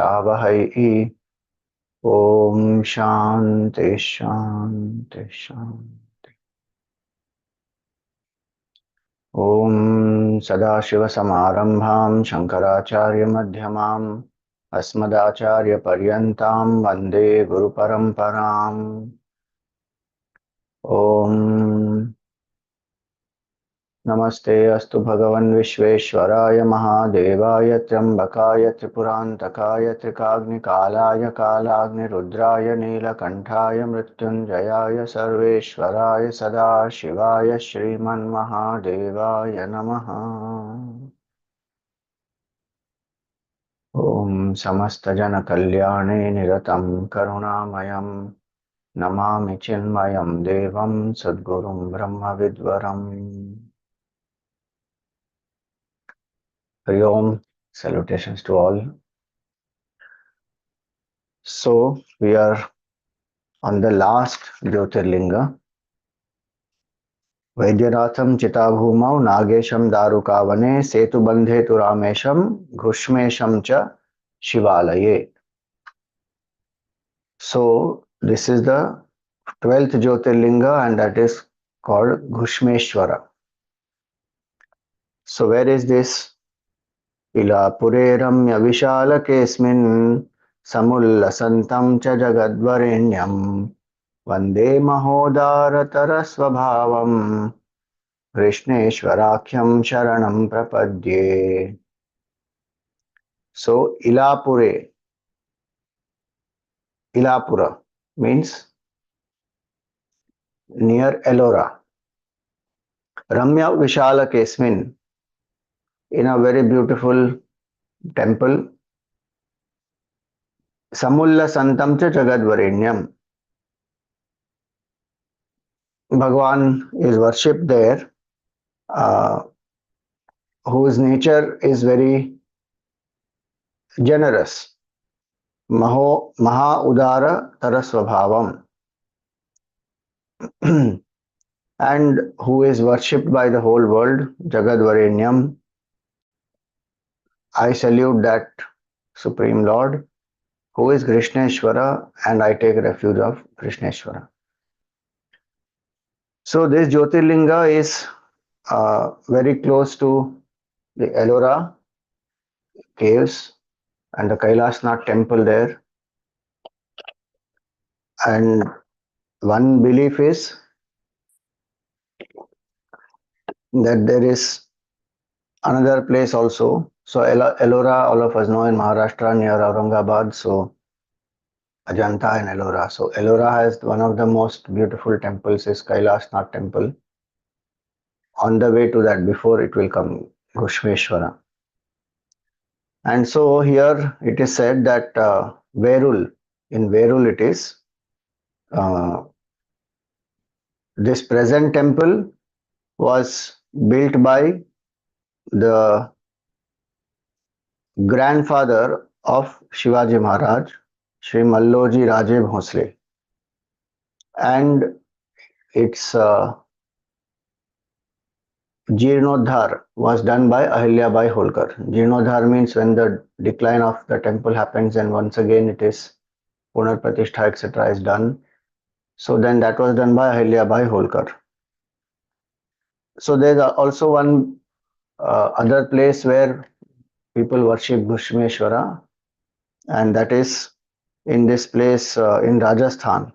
प्रत्यावहै. Om Shanti Shanti Shanti. Om Sadashiva Samarambham Shankaracharya Madhyamam Asmadacharya Paryantam Vande Guru Paramparam. Om नमस्ते अस्तु भगवन् विश्वेश्वराय महादेवाय त्र्यंबकाय त्रिपुरान्तकाय त्रिकाग्निकालाय कालाग्निरुद्राय नीलकण्ठाय मृत्युञ्जयाय सर्वेश्वराय सदाशिवाय श्रीमन्महादेवाय नमः. ॐ समस्तजनकल्याणे निरतं करुणामयं नमामि चिन्मयं देवं सद्गुरुं ब्रह्मविद्वरम्. Hari Om, salutations to all. So, we are on the last Jyotirlinga. Vaidyanatham Chitabhumau Nagesham Darukavane Setubandhe Turamesham Ghushmesham Cha Shivalaye. So, this is the 12th Jyotirlinga and that is called Ghushmeshwara. So, where is this? Ilapure Ramya Vishalakesmin Samullasantam Cha Jagadvarenyam Vande Mahodaratara Ghushmeshwarakyam Sharanam Prapadye. So, Ilapura means near Ellora. Ramya Vishala Kesmin, in a very beautiful temple. Samulla Santam Cha Jagadvarenyam. Bhagwan is worshipped there, whose nature is very generous. Maha Udara Tarasvabhavam. And who is worshipped by the whole world, Jagadvarenyam. I salute that Supreme Lord, who is Ghushmeshwara, and I take refuge of Ghushmeshwara. So this Jyotirlinga is very close to the Ellora caves and the Kailasnath temple there. And one belief is that there is another place also. So Ellora, all of us know, in Maharashtra near Aurangabad. So Ajanta and Ellora. So Ellora has one of the most beautiful temples, is Kailasnath temple. On the way to that, before it will come, Ghushmeshwara. And so here it is said that Verul, in Verul it is, this present temple was built by the grandfather of Shivaji Maharaj, Shri Malloji Raje Bhosle. And its Jeernodhar was done by Ahilyabai Holkar. Jeernodhar means when the decline of the temple happens and once again it is Punar Pratishtha, etc. is done. So then that was done by Ahilyabai Holkar. So there's also one other place where people worship Ghushmeshwara, and that is in this place in Rajasthan,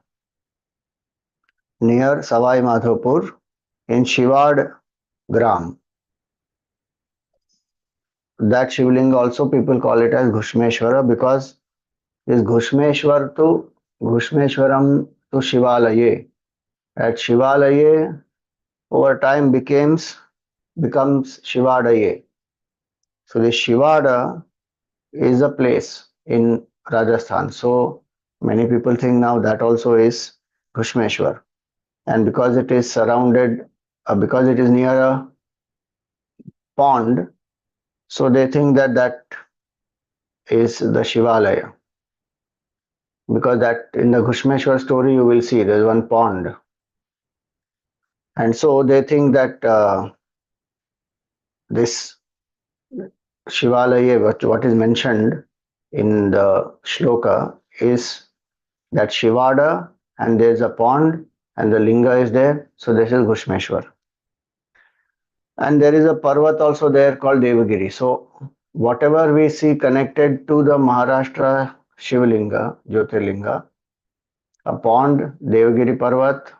near Savai Madhopur, in Shivard Gram. That Shivling also people call it as Ghushmeshwara, because this Ghushmeshwar to Ghushmeshwaram to Shivalaye. At Shivalaye over time becomes Shivadaye. So the Shivada is a place in Rajasthan. So many people think now that also is Ghushmeshwar. And because it is surrounded, because it is near a pond, so they think that that is the Shivalaya. Because that in the Ghushmeshwar story you will see there is one pond. And so they think that this Shivalaya, what is mentioned, in the shloka is that Shivada, and there's a pond and the linga is there. So this is Ghushmeshwar. And there is a Parvat also there called Devagiri. So whatever we see connected to the Maharashtra Shivalinga, Jyotirlinga, a pond, Devagiri Parvat,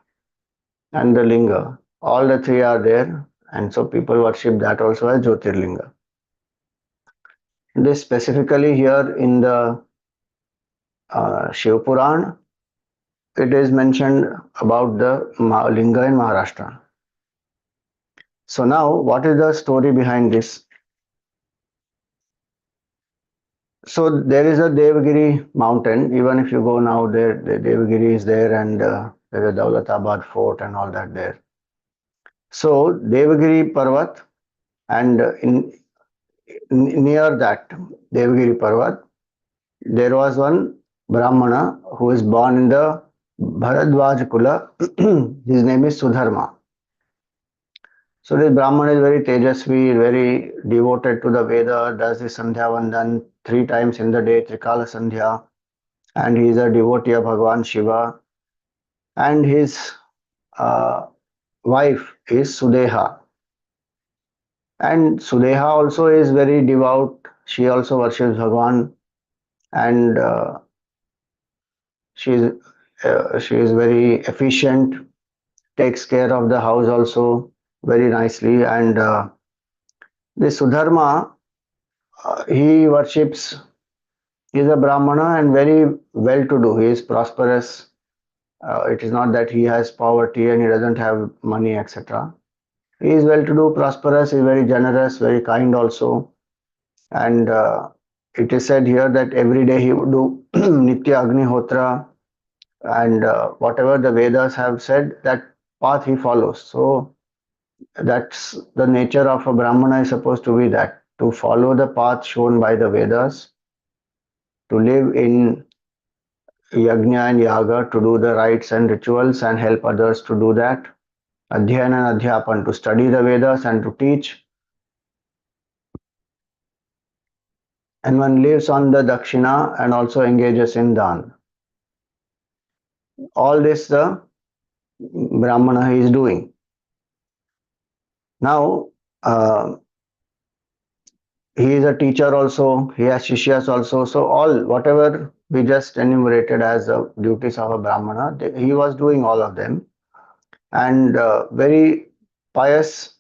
and the Linga, all the three are there. And so people worship that also as Jyotirlinga. This specifically here in the Shiv Puran, it is mentioned about the Linga in Maharashtra. So now, what is the story behind this? So there is a Devagiri mountain. Even if you go now, there the Devagiri is there, and there is a Daulatabad fort and all that there. So Devagiri Parvat, and near that Devagiri Parvat, there was one Brahmana who is born in the Bharadwaj Kula. His name is Sudharma. So this Brahman is very tejasvi, very devoted to the Veda, does his Sandhya Vandan 3 times in the day, Trikala Sandhya, and he is a devotee of Bhagavan Shiva. And his uh, wife is Sudeha. And Sudeha also is very devout. She also worships Bhagavan, and she is she is very efficient, takes care of the house also very nicely. And this Sudharma, he worships. He is a Brahmana and very well to do. He is prosperous. It is not that he has poverty and he doesn't have money, etc. He is well to do, prosperous, he is very generous, very kind also. And it is said here that every day he would do Nitya Agnihotra, and whatever the Vedas have said, that path he follows. So that's the nature of a Brahmana is supposed to be, that to follow the path shown by the Vedas, to live in yajna and yaga, to do the rites and rituals and help others to do that. Adhyayana and Adhyapan, to study the Vedas and to teach. And one lives on the Dakshina and also engages in Dan. All this the Brahmana is doing. Now, he is a teacher also, he has Shishyas also. So, all whatever we just enumerated as the duties of a Brahmana, he was doing all of them. And very pious,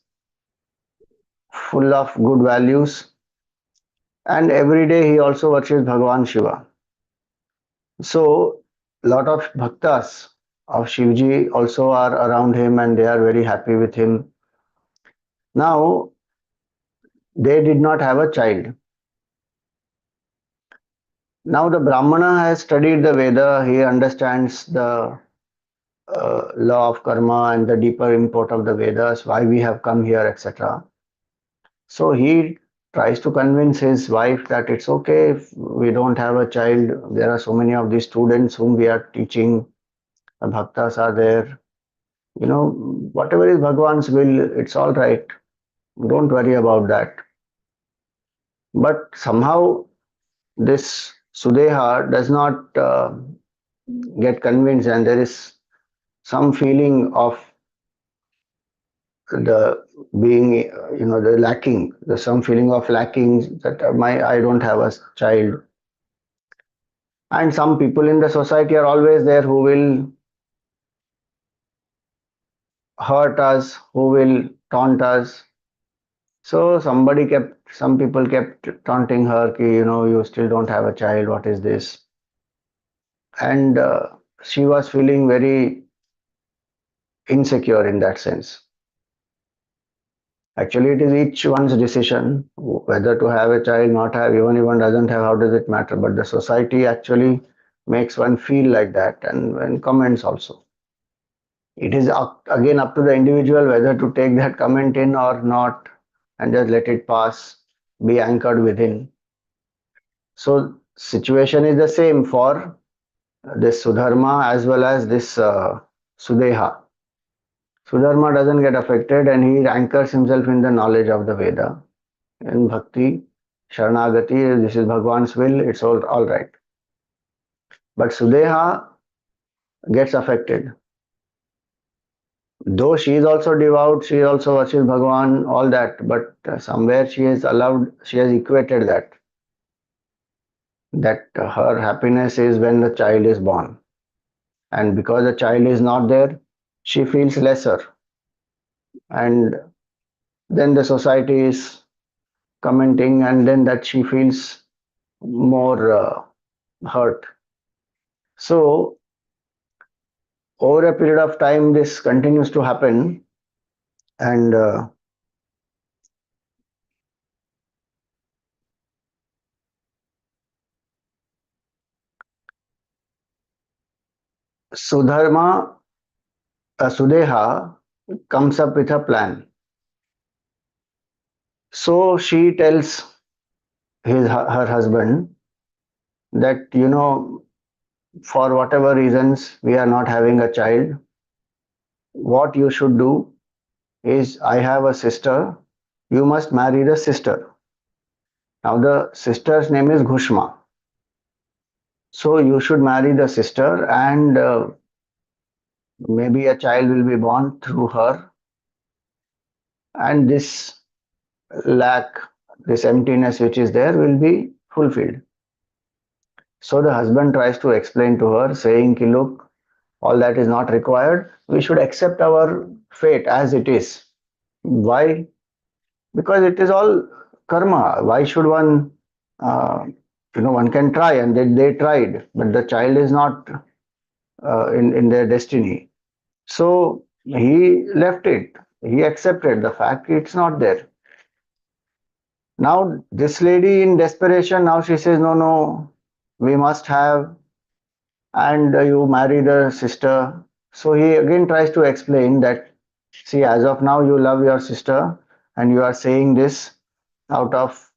full of good values. And every day he also worships Bhagavan Shiva. So, lot of bhaktas of Shivji also are around him and they are very happy with him. Now, they did not have a child. Now, the Brahmana has studied the Veda, he understands the law of karma and the deeper import of the Vedas, why we have come here, etc. So, he tries to convince his wife that it's okay if we don't have a child. There are so many of these students whom we are teaching, the bhaktas are there. You know, whatever is Bhagwan's will, it's all right. Don't worry about that. But somehow this Sudeha does not get convinced, and there is some feeling of the being, the lacking. There's some feeling of lacking, that I don't have a child. And some people in the society are always there who will hurt us, who will taunt us. So some people kept taunting her, ki, you still don't have a child, what is this? And she was feeling very insecure in that sense. Actually, it is each one's decision whether to have a child, not have. Even if one doesn't have, how does it matter? But the society actually makes one feel like that, and when comments also. It is again up to the individual whether to take that comment in or not, and just let it pass, be anchored within. So situation is the same for this Sudharma as well as this Sudeha. Sudharma doesn't get affected and he anchors himself in the knowledge of the Veda, in bhakti. Sharanagati, this is Bhagwan's will, it's all right. But Sudeha gets affected. Though she is also devout, she also worships Bhagwan, all that, but somewhere she has allowed, she has equated that her happiness is when the child is born. And because the child is not there, she feels lesser. And then the society is commenting, and then that she feels more hurt. So, over a period of time, this continues to happen, and Sudharma, Sudeha comes up with a plan. So she tells her husband that, for whatever reasons we are not having a child. What you should do is, I have a sister, you must marry the sister. Now the sister's name is Ghushma. So you should marry the sister, and maybe a child will be born through her, and this lack, this emptiness which is there will be fulfilled. So the husband tries to explain to her, saying, ki, look, all that is not required. We should accept our fate as it is. Why? Because it is all karma. Why should one, uh, one can try, and they tried, but the child is not in their destiny. So he left it. He accepted the fact it's not there. Now this lady in desperation, now she says, no, no, we must have, and you marry the sister. So he again tries to explain that, see, as of now you love your sister, and you are saying this out of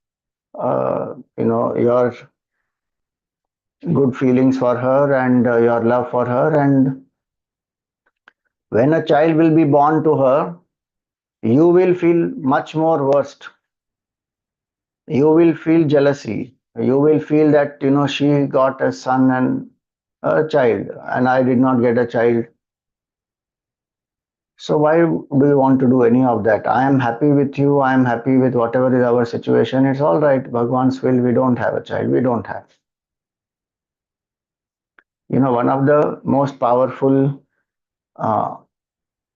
your good feelings for her, and your love for her, and when a child will be born to her, you will feel much more worst. You will feel jealousy. You will feel that, she got a son and a child, and I did not get a child. So why do you want to do any of that? I am happy with you. I am happy with whatever is our situation. It's all right. Bhagwan's will, we don't have a child. We don't have. One of the most powerful uh,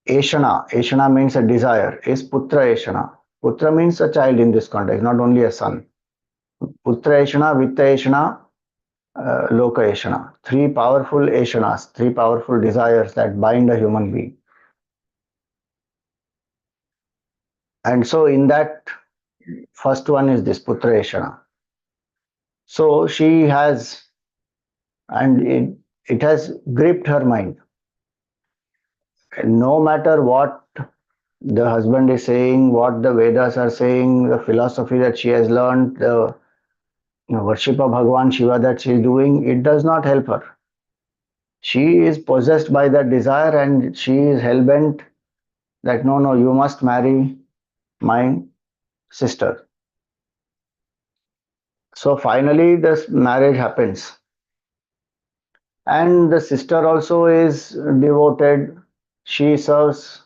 Eshana means a desire, is Putra Eshana. Putra means a child in this context, not only a son. Putra Eshana, Vitta Eshana, Loka Eshana. Three powerful Eshanas, three powerful desires that bind a human being. And so in that, first one is this Putra Eshana. So she has, and it has gripped her mind. And no matter what the husband is saying, what the Vedas are saying, the philosophy that she has learned, the worship of Bhagwan Shiva that she is doing, it does not help her. She is possessed by that desire, and she is hell-bent that no, no, you must marry my sister. So finally, this marriage happens. And the sister also is devoted. She serves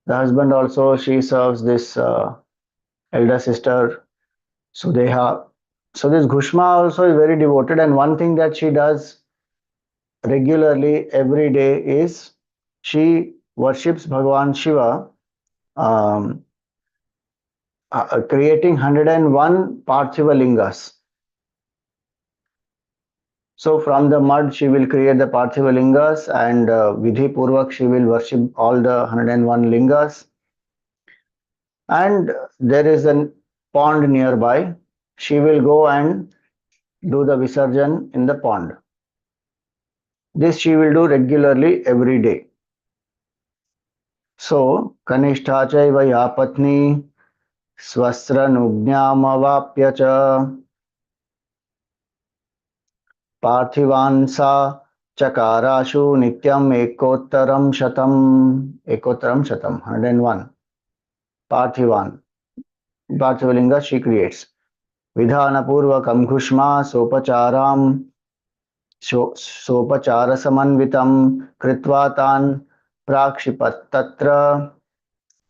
the husband also, she serves this elder sister, Sudeha. So this Ghushma also is very devoted, and one thing that she does regularly every day is she worships Bhagwan Shiva, um, creating 101 Parthiva Lingas. So from the mud she will create the Parthiva Lingas, and Vidhi Purvak she will worship all the 101 Lingas. And there is a pond nearby. She will go and do the Visarjan in the pond. This she will do regularly every day. So, Kanishta chaiva ya patni swasranugnyamavapya cha parthivan sa chakarashu nityam ekottaram shatam, 101 parthivan, parthivalinga she creates. विधानपूर्वकं Ghushma सोपचारसमन्वितं कृत्वा तान् प्राक्षिपत् तत्र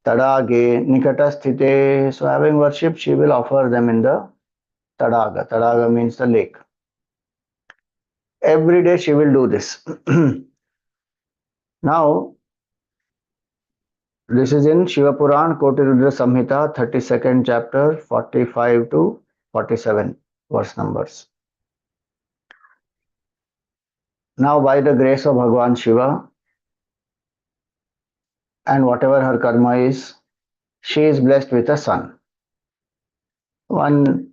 tadage nikatasthite. So having worship, she will offer them in the tadaga. Tadaga means the lake. Every day she will do this. Now, this is in Shiva Puran, Koti Rudra Samhita, 32nd chapter, 45 to 47 verse numbers. Now, by the grace of Bhagwan Shiva and whatever her karma is, she is blessed with a son. One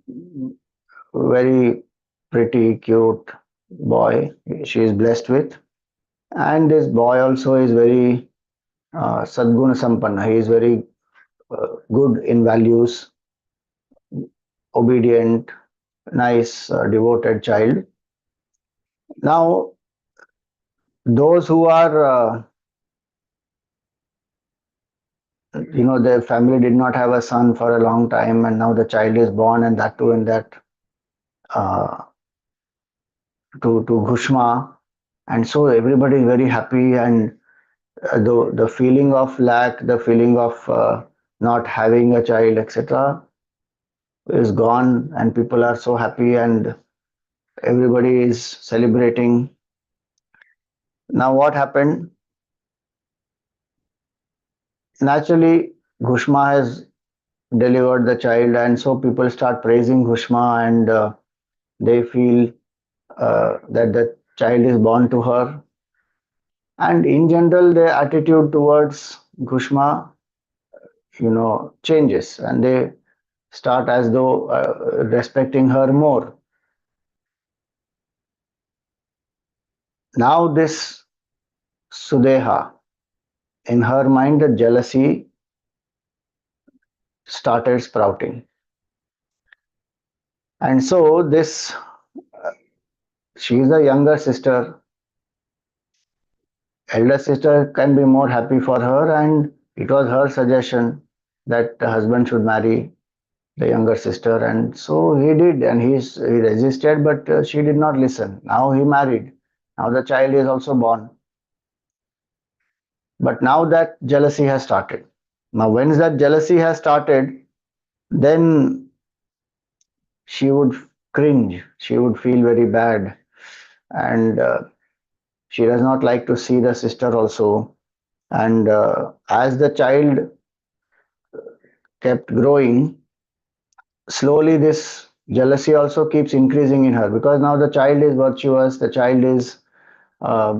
very pretty, cute boy she is blessed with. And this boy also is very Sadguna Sampanna. He is very good in values, obedient, nice, devoted child. Now, those who are, their family did not have a son for a long time, and now the child is born, and that too in that uh, to Ghushma, and so everybody is very happy, and the feeling of lack, the feeling of not having a child, etc., is gone, and people are so happy, and everybody is celebrating. Now, what happened? Naturally, Ghushma has delivered the child, and so people start praising Ghushma, and they feel that the child is born to her. And in general, their attitude towards Ghushma, changes, and they start as though respecting her more. Now, this Sudeha, in her mind, the jealousy started sprouting. And so, she is the younger sister. Elder sister can be more happy for her, and it was her suggestion that the husband should marry the younger sister, and so he did, and he resisted, but she did not listen. Now he married. Now the child is also born. But now that jealousy has started. Now, when that jealousy has started, then she would cringe. She would feel very bad, and she does not like to see the sister also. And as the child kept growing, slowly this jealousy also keeps increasing in her, because now the child is virtuous, the child is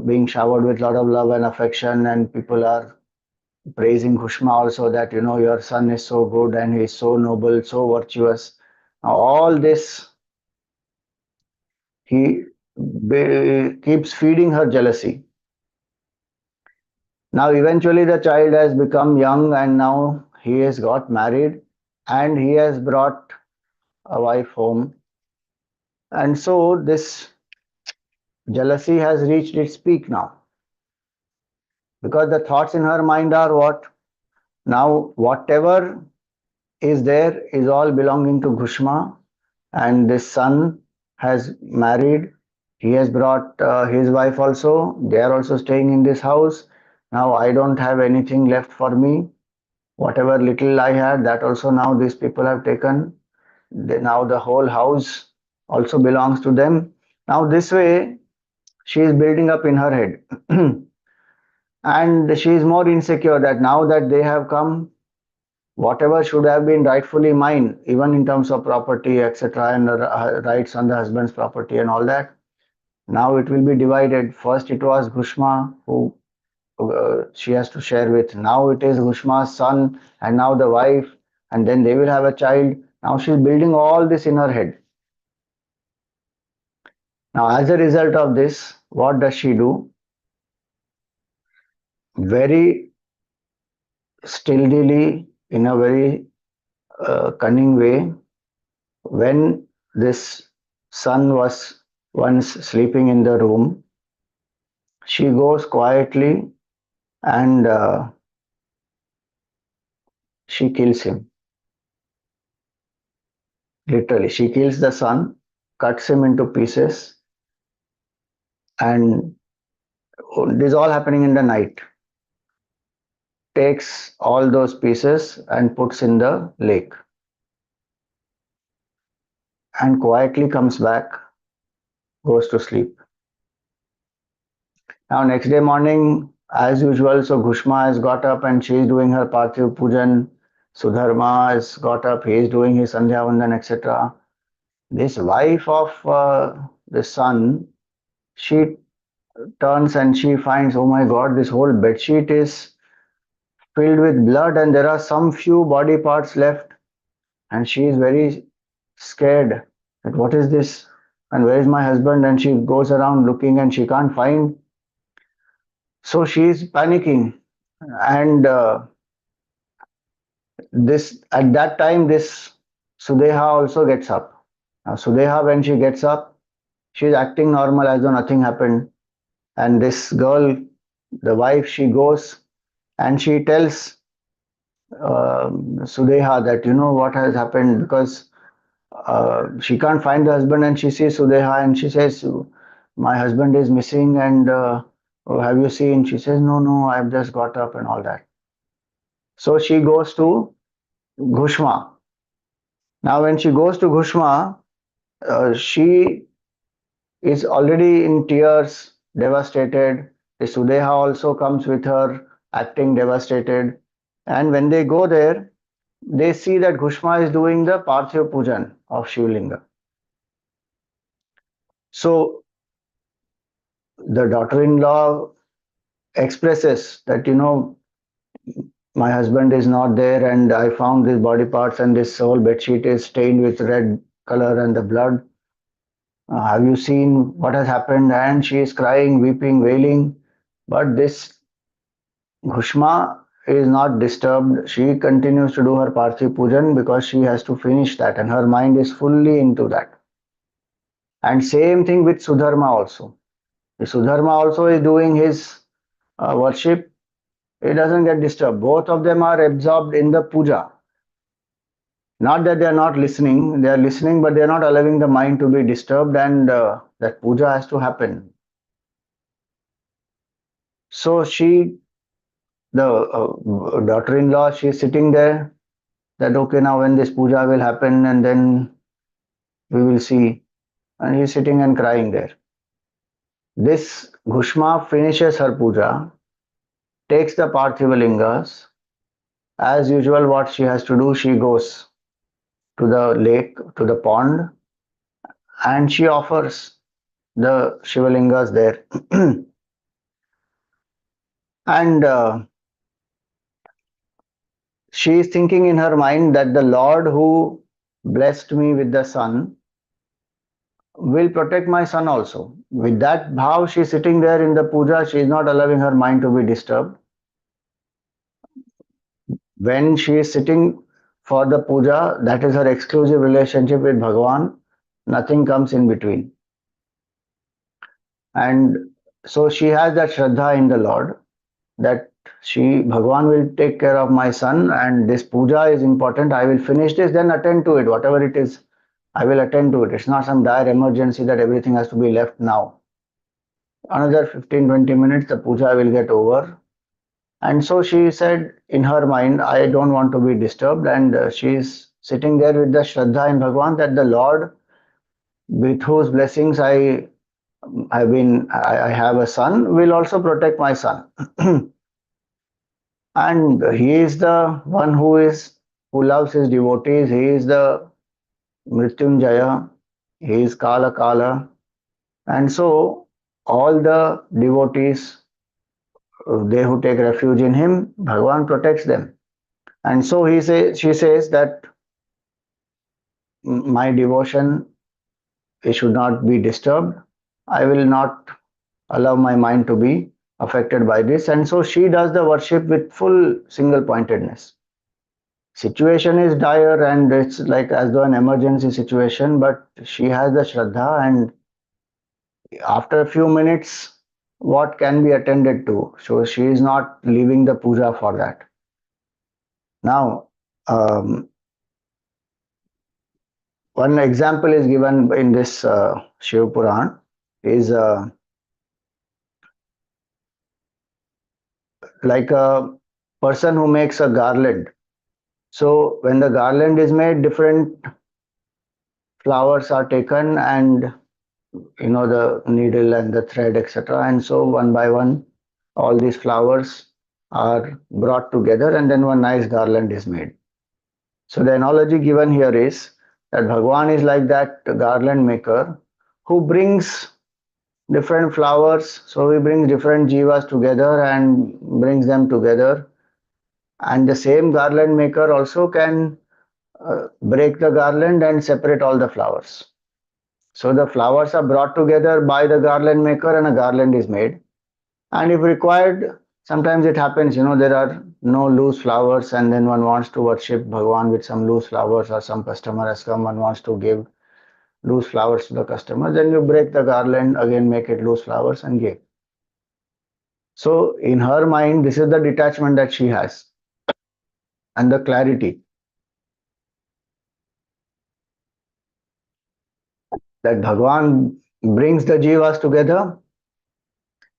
being showered with a lot of love and affection, and people are praising Kushma also that your son is so good and he is so noble, so virtuous. Now all this he keeps feeding her jealousy. Now eventually the child has become young, and now he has got married, and he has brought a wife home, and so this jealousy has reached its peak now, because the thoughts in her mind are what? Now, whatever is there is all belonging to Ghushma, and this son has married. He has brought his wife also. They are also staying in this house. Now, I don't have anything left for me. Whatever little I had, that also now these people have taken. Now, the whole house also belongs to them. Now, this way, she is building up in her head. And she is more insecure that now that they have come, whatever should have been rightfully mine, even in terms of property, etc., and rights on the husband's property and all that, now it will be divided. First, it was Ghushma who she has to share with. Now it is Ghushma's son, and now the wife, and then they will have a child. Now she's building all this in her head. Now, as a result of this, what does she do? Very sturdily, in a very cunning way, when this son was once sleeping in the room, she goes quietly and she kills him. Literally, she kills the son, cuts him into pieces, and this is all happening in the night. Takes all those pieces and puts in the lake, and quietly comes back, goes to sleep. Now, next day morning, as usual, so Ghushma has got up and she is doing her Parthiv Pujan. Sudharma has got up, he is doing his Sandhya Vandan, etc. This wife of the son, she turns and she finds, oh my god, this whole bedsheet is filled with blood and there are some few body parts left. And she is very scared that what is this and where is my husband? And she goes around looking and she can't find. So she is panicking. And this at that time, this Sudeha also gets up. Now, Sudeha, when she gets up, she is acting normal as though nothing happened. And this girl, the wife, she goes and she tells Sudeha that you know what has happened because she can't find the husband and she sees Sudeha and she says, my husband is missing and oh, have you seen? She says, no, no, I've just got up and all that. So she goes to Ghushma. Now, when she goes to Ghushma, she is already in tears, devastated. The Sudeha also comes with her, acting devastated. And when they go there, they see that Ghushma is doing the Parthiv Pujan of Shivlinga. So the daughter-in-law expresses that, you know, my husband is not there and I found these body parts and this whole bedsheet is stained with red color and the blood. Have you seen what has happened? And she is crying, weeping, wailing. But this Ghushma is not disturbed. She continues to do her Parthiv Pujan because she has to finish that and her mind is fully into that. And same thing with Sudharma also. The Sudharma also is doing his worship. It doesn't get disturbed. Both of them are absorbed in the puja. Not that they are not listening, they are listening, but they are not allowing the mind to be disturbed, and that puja has to happen. So she, the daughter-in-law, she is sitting there. That okay, now when this puja will happen, and then we will see. And he is sitting and crying there. This Ghushma finishes her puja, takes the Parthiva lingas. As usual, what she has to do, she goes to the lake, to the pond, and she offers the Shivalingas there. And she is thinking in her mind that the Lord who blessed me with the son will protect my son also. With that bhav, she is sitting there in the puja, she is not allowing her mind to be disturbed. When she is sitting for the puja, that is her exclusive relationship with Bhagavan, nothing comes in between. And so she has that Shraddha in the Lord that Bhagwan will take care of my son and this puja is important. I will finish this, then attend to it, whatever it is, I will attend to it. It's not some dire emergency that everything has to be left now. Another 15-20 minutes, the puja will get over. And so she said in her mind, I don't want to be disturbed. And she is sitting there with the Shraddha in Bhagwan that the Lord, with whose blessings I have a son, will also protect my son. And he is the one who loves his devotees. He is the Mrityunjaya. He is Kala Kala. And so all the devotees, they who take refuge in him, Bhagavan protects them. And so she says that my devotion, it should not be disturbed. I will not allow my mind to be affected by this. And so she does the worship with full single pointedness. Situation is dire and it's like as though an emergency situation, but she has the Shraddha and after a few minutes, what can be attended to? So she is not leaving the puja for that. Now, um, one example is given in this Shiva Puran is like a person who makes a garland. So when the garland is made, different flowers are taken, and the needle and the thread, etc. And so one by one, all these flowers are brought together, and then one nice garland is made. So the analogy given here is that Bhagwan is like that garland maker who brings different flowers. So he brings different jivas together and brings them together. And the same garland maker also can break the garland and separate all the flowers. So the flowers are brought together by the garland maker and a garland is made. And if required, sometimes it happens, there are no loose flowers and then one wants to worship Bhagwan with some loose flowers, or some customer has come, one wants to give loose flowers to the customer, then you break the garland, again make it loose flowers and give. So in her mind, this is the detachment that she has and the clarity that Bhagwan brings the jivas together,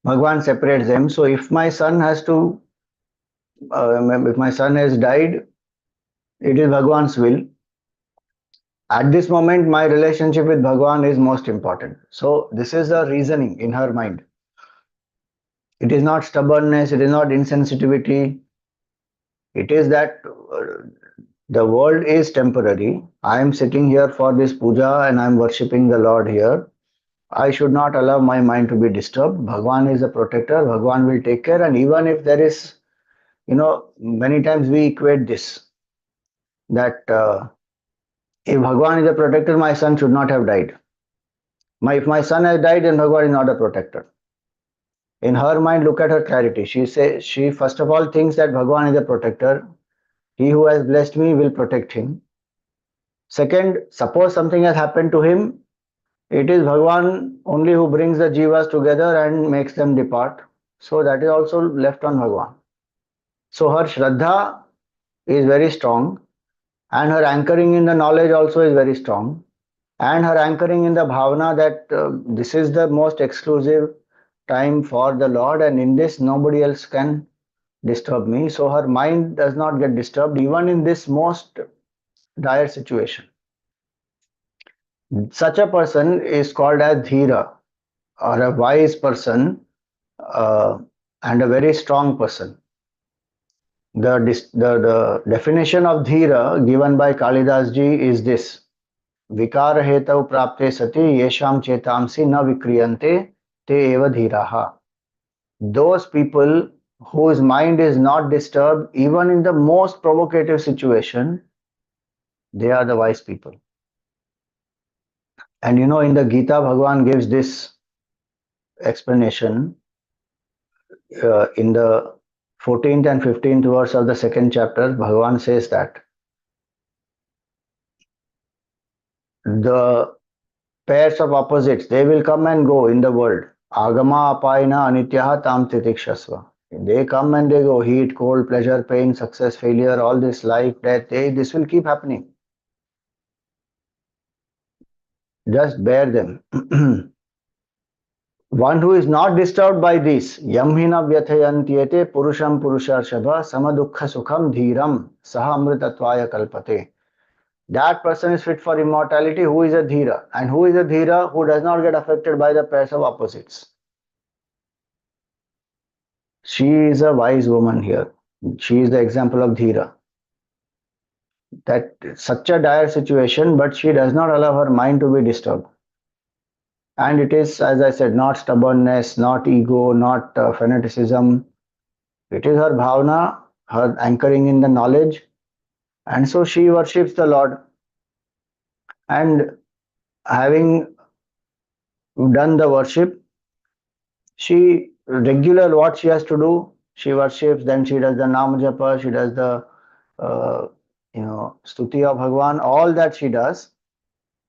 Bhagwan separates them. So if my son if my son has died, it is Bhagwan's will. At this moment, my relationship with Bhagwan is most important. So this is the reasoning in her mind. It is not stubbornness, it is not insensitivity. It is that the world is temporary. I am sitting here for this puja and I am worshipping the Lord here. I should not allow my mind to be disturbed. Bhagwan is a protector. Bhagwan will take care. And even if there is, many times we equate this that if Bhagwan is a protector, my son should not have died. If my son has died, then Bhagwan is not a protector. In her mind, look at her clarity. She first of all thinks that Bhagwan is a protector. He who has blessed me will protect him. Second, suppose something has happened to him, it is Bhagwan only who brings the jivas together and makes them depart. So that is also left on Bhagwan. So her Shraddha is very strong, and her anchoring in the knowledge also is very strong, and her anchoring in the bhavana that this is the most exclusive time for the Lord, and in this nobody else can disturb me. So her mind does not get disturbed even in this most dire situation. Such a person is called as Dhira, or a wise person, uh, and a very strong person. The definition of Dhira given by Kalidas ji is this: Vikara hetav prapte sati yesham chetamsi na vikriyante te eva dhiraha. Those people whose mind is not disturbed even in the most provocative situation, they are the wise people. And in the Gita, Bhagavan gives this explanation in the 14th and 15th verse of the second chapter. Bhagavan says that the pairs of opposites, they will come and go in the world. Agama apaina anityaha tam titikshasva. They come and they go. Heat, cold, pleasure, pain, success, failure, all this life, death, this will keep happening. Just bear them. One who is not disturbed by this, yamhina vyathayantyete purusham purusharshava samadukha sukham dhiram saha amritatvaya kalpate. That person is fit for immortality. Who is a dhira? And who is a dhira who does not get affected by the pairs of opposites? She is a wise woman here. She is the example of dhira. That such a dire situation, but she does not allow her mind to be disturbed. And it is, as I said, not stubbornness, not ego, not fanaticism. It is her bhavana, her anchoring in the knowledge. And so she worships the Lord. And having done the worship, she regular what she has to do, she worships, then she does the Nam Japa, she does the uh, Stuti of Bhagwan, all that she does.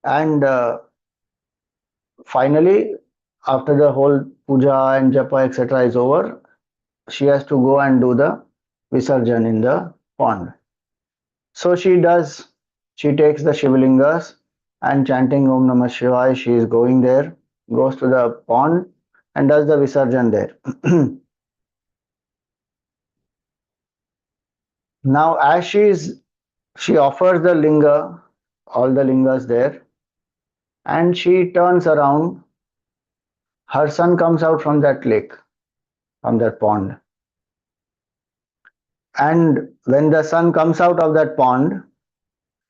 And finally, after the whole puja and japa, etc., is over, she has to go and do the Visarjan in the pond. So she takes the Shivalingas and chanting Om Namah Shivaya. She is going there, goes to the pond and does the Visarjan there. Now, as she offers the linga, all the lingas there, and she turns around. Her son comes out from that lake, from that pond. And when the son comes out of that pond,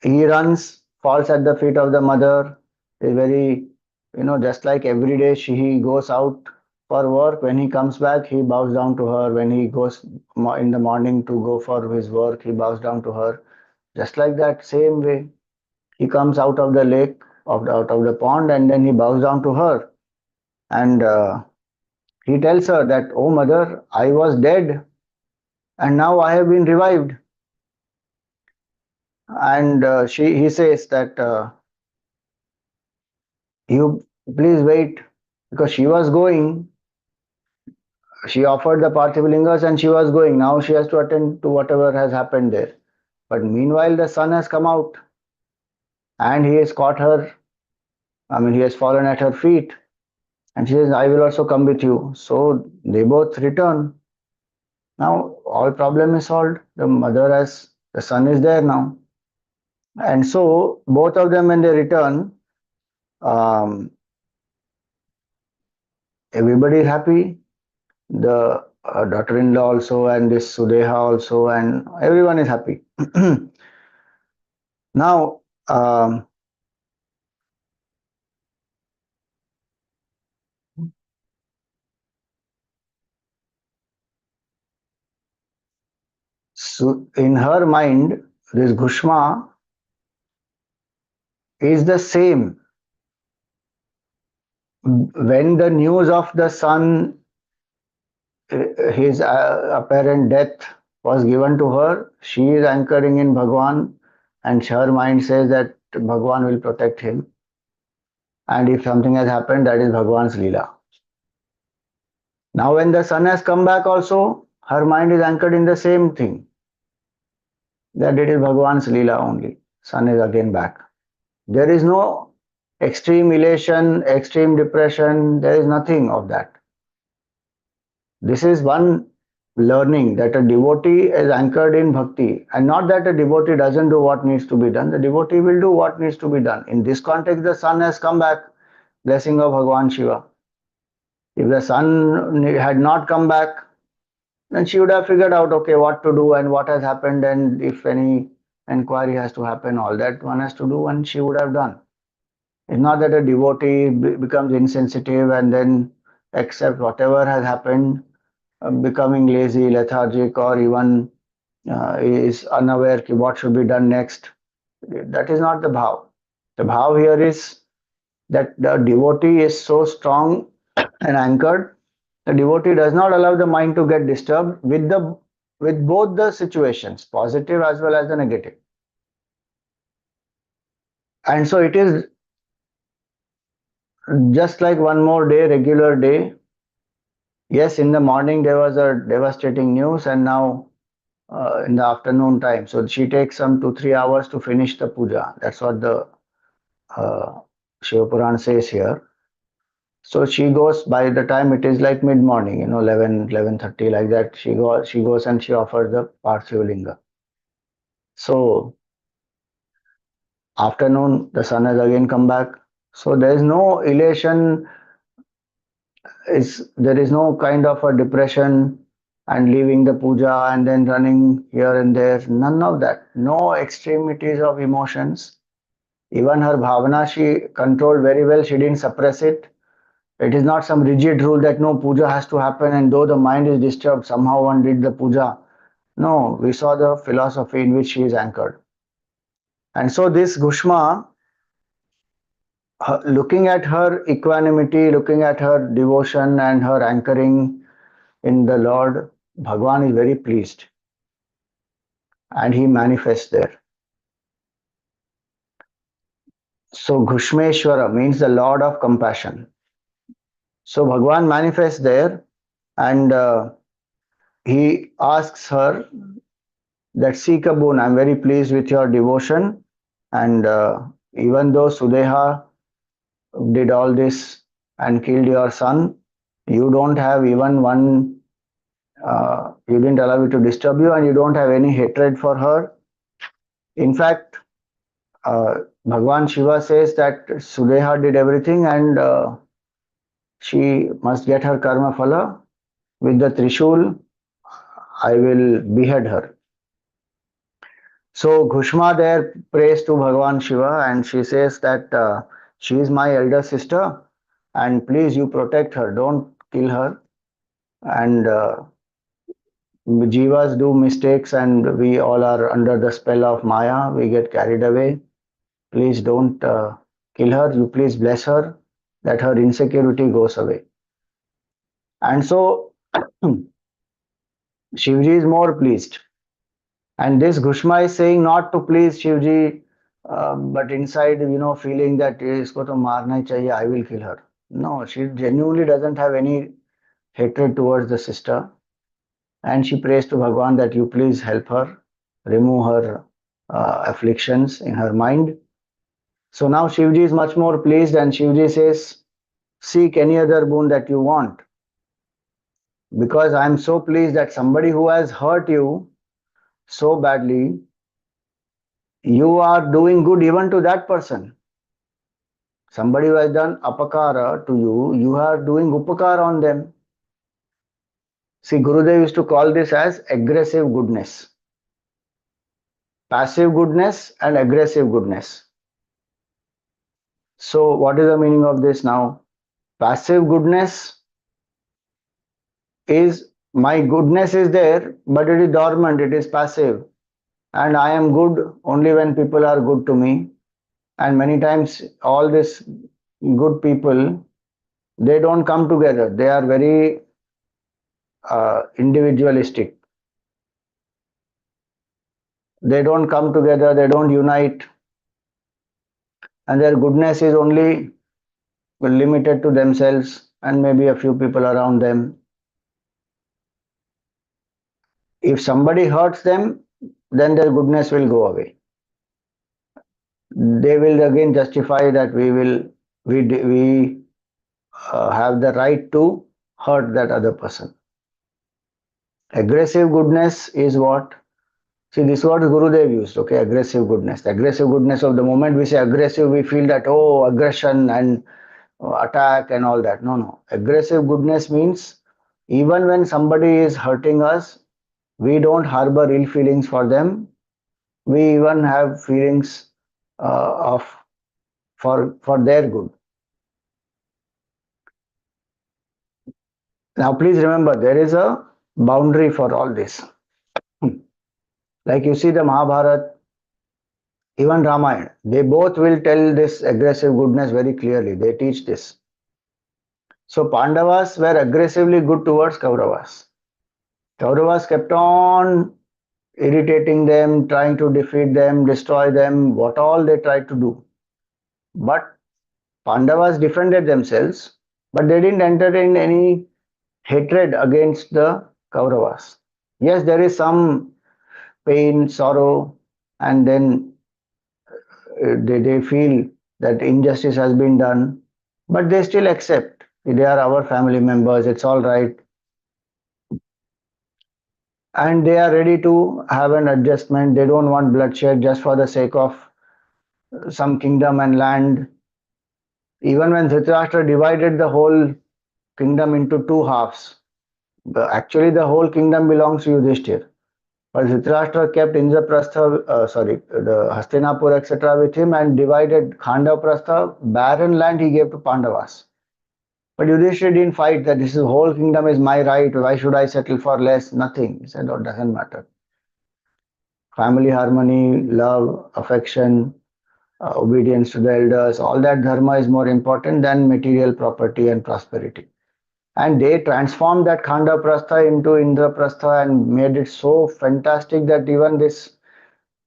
he runs, falls at the feet of the mother. Is very, just like every day he goes out for work. When he comes back, he bows down to her. When he goes in the morning to go for his work, he bows down to her. Just like that, same way, he comes out of the lake, out of the pond, and then he bows down to her. And he tells her that, "Oh mother, I was dead and now I have been revived." And he says that, "You please wait," because she was going. She offered the Parthivalingas and she was going. Now she has to attend to whatever has happened there. But meanwhile, the son has come out and he has caught her. I mean, he has fallen at her feet. And she says, "I will also come with you." So they both return. Now all problem is solved. The son is there now. And so both of them, when they return, um, everybody is happy. The daughter-in-law also, and this Sudeha also, and everyone is happy. Now, so in her mind, this Ghushma is the same. When the news of the son, his apparent death, was given to her, she is anchoring in Bhagwan, and her mind says that Bhagwan will protect him. And if something has happened, that is Bhagwan's Leela. Now, when the son has come back, also, her mind is anchored in the same thing, that it is Bhagwan's Leela only. Son is again back. There is no extreme elation, extreme depression, there is nothing of that. This is one learning, that a devotee is anchored in bhakti, and not that a devotee doesn't do what needs to be done. The devotee will do what needs to be done. In this context, the son has come back, blessing of Bhagwan Shiva. If the son had not come back, then she would have figured out, okay, what to do and what has happened, and if any inquiry has to happen, all that one has to do, and she would have done. It's not that a devotee becomes insensitive and then accept whatever has happened, becoming lazy, lethargic, or even is unaware of what should be done next. That is not the bhav. The bhav here is that the devotee is so strong and anchored. The devotee does not allow the mind to get disturbed with both the situations, positive as well as the negative. And so it is just like one more day, regular day. Yes, in the morning there was a devastating news, and now in the afternoon time. So she takes some 2-3 hours to finish the puja. That's what the uh, Shiva Puran says here. So she goes, by the time it is like mid morning, 11:30, like that. She goes and she offers the Parthiv Linga. So afternoon, the sun has again come back. So there is no elation. There is no kind of a depression and leaving the puja and then running here and there. None of that. No extremities of emotions. Even her bhavana, she controlled very well. She didn't suppress it. It is not some rigid rule that no puja has to happen, and though the mind is disturbed, somehow one did the puja. No, we saw the philosophy in which she is anchored. And so this Ghushma, looking at her equanimity, looking at her devotion and her anchoring in the Lord, Bhagwan is very pleased and he manifests there. So Ghushmeshwara means the Lord of compassion. So Bhagwan manifests there, and he asks her that, "Seek a boon. I'm very pleased with your devotion, and even though Sudeha did all this and killed your son, you don't have even one, you didn't allow it to disturb you, and you don't have any hatred for her. In fact, uh, Bhagwan Shiva says that Sudeha did everything, and she must get her karma phala. With the Trishul, I will behead her. So Ghushma there prays to Bhagwan Shiva, and she says that she is my elder sister, and please you protect her, don't kill her. And Jivas do mistakes, and we all are under the spell of Maya. We get carried away. Please don't kill her. You please bless her, that her insecurity goes away. And so Shivji is more pleased. And this Ghushma is saying not to please Shivji, but inside, feeling that isko to marna hi chahiye, I will kill her. No, she genuinely doesn't have any hatred towards the sister. And she prays to Bhagwan that you please help her, remove her afflictions in her mind. So now Shivji is much more pleased, and Shivji says, seek any other boon that you want. Because I am so pleased that somebody who has hurt you so badly, you are doing good even to that person. Somebody who has done apakara to you, you are doing upakara on them. See, Gurudev used to call this as aggressive goodness. Passive goodness and aggressive goodness. So, what is the meaning of this now? Passive goodness is my goodness is there, but it is dormant, it is passive. And I am good only when people are good to me. And many times, all these good people, they don't come together. They are very individualistic. They don't come together, they don't unite, and their goodness is only limited to themselves and maybe a few people around them. If somebody hurts them, then their goodness will go away. They will again justify that we have the right to hurt that other person. Aggressive goodness is what? See, this is what Gurudev used, okay? Aggressive goodness. The aggressive goodness of the moment we say aggressive, we feel that, oh, aggression and attack and all that. No, no. Aggressive goodness means even when somebody is hurting us, we don't harbor ill feelings for them. We even have feelings of for their good. Now, please remember there is a boundary for all this. Like you see the Mahabharata, even Ramayana, they both will tell this aggressive goodness very clearly. They teach this. So Pandavas were aggressively good towards Kauravas. Kauravas kept on irritating them, trying to defeat them, destroy them, what all they tried to do. But Pandavas defended themselves, but they didn't entertain any hatred against the Kauravas. Yes, there is some pain, sorrow, and then they feel that injustice has been done, but they still accept. They are our family members, it's all right. And they are ready to have an adjustment. They don't want bloodshed just for the sake of some kingdom and land. Even when Dhritarashtra divided the whole kingdom into two halves, actually the whole kingdom belongs to Yudhishthir. But Dhritarashtra kept the Hastinapur, etc. with him and divided Khandaprastha, barren land he gave to Pandavas. But Yudhishthir didn't fight that this whole kingdom is my right, why should I settle for less? Nothing. He said, oh, it doesn't matter. Family harmony, love, affection, obedience to the elders, all that dharma is more important than material property and prosperity. And they transformed that Khanda Prastha into Indraprastha and made it so fantastic that even this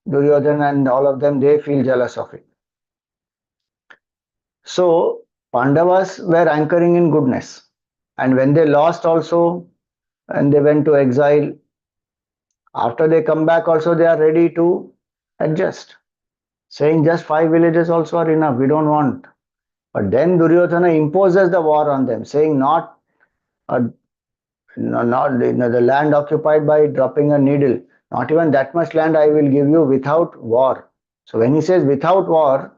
Duryodhan and all of them, they feel jealous of it. So Pandavas were anchoring in goodness. And when they lost also, and they went to exile, after they come back also, they are ready to adjust. saying just 5 villages also are enough, we don't want. But then Duryodhana imposes the war on them, saying not a, not the land occupied by dropping a needle. Not even that much land I will give you without war. So when he says without war,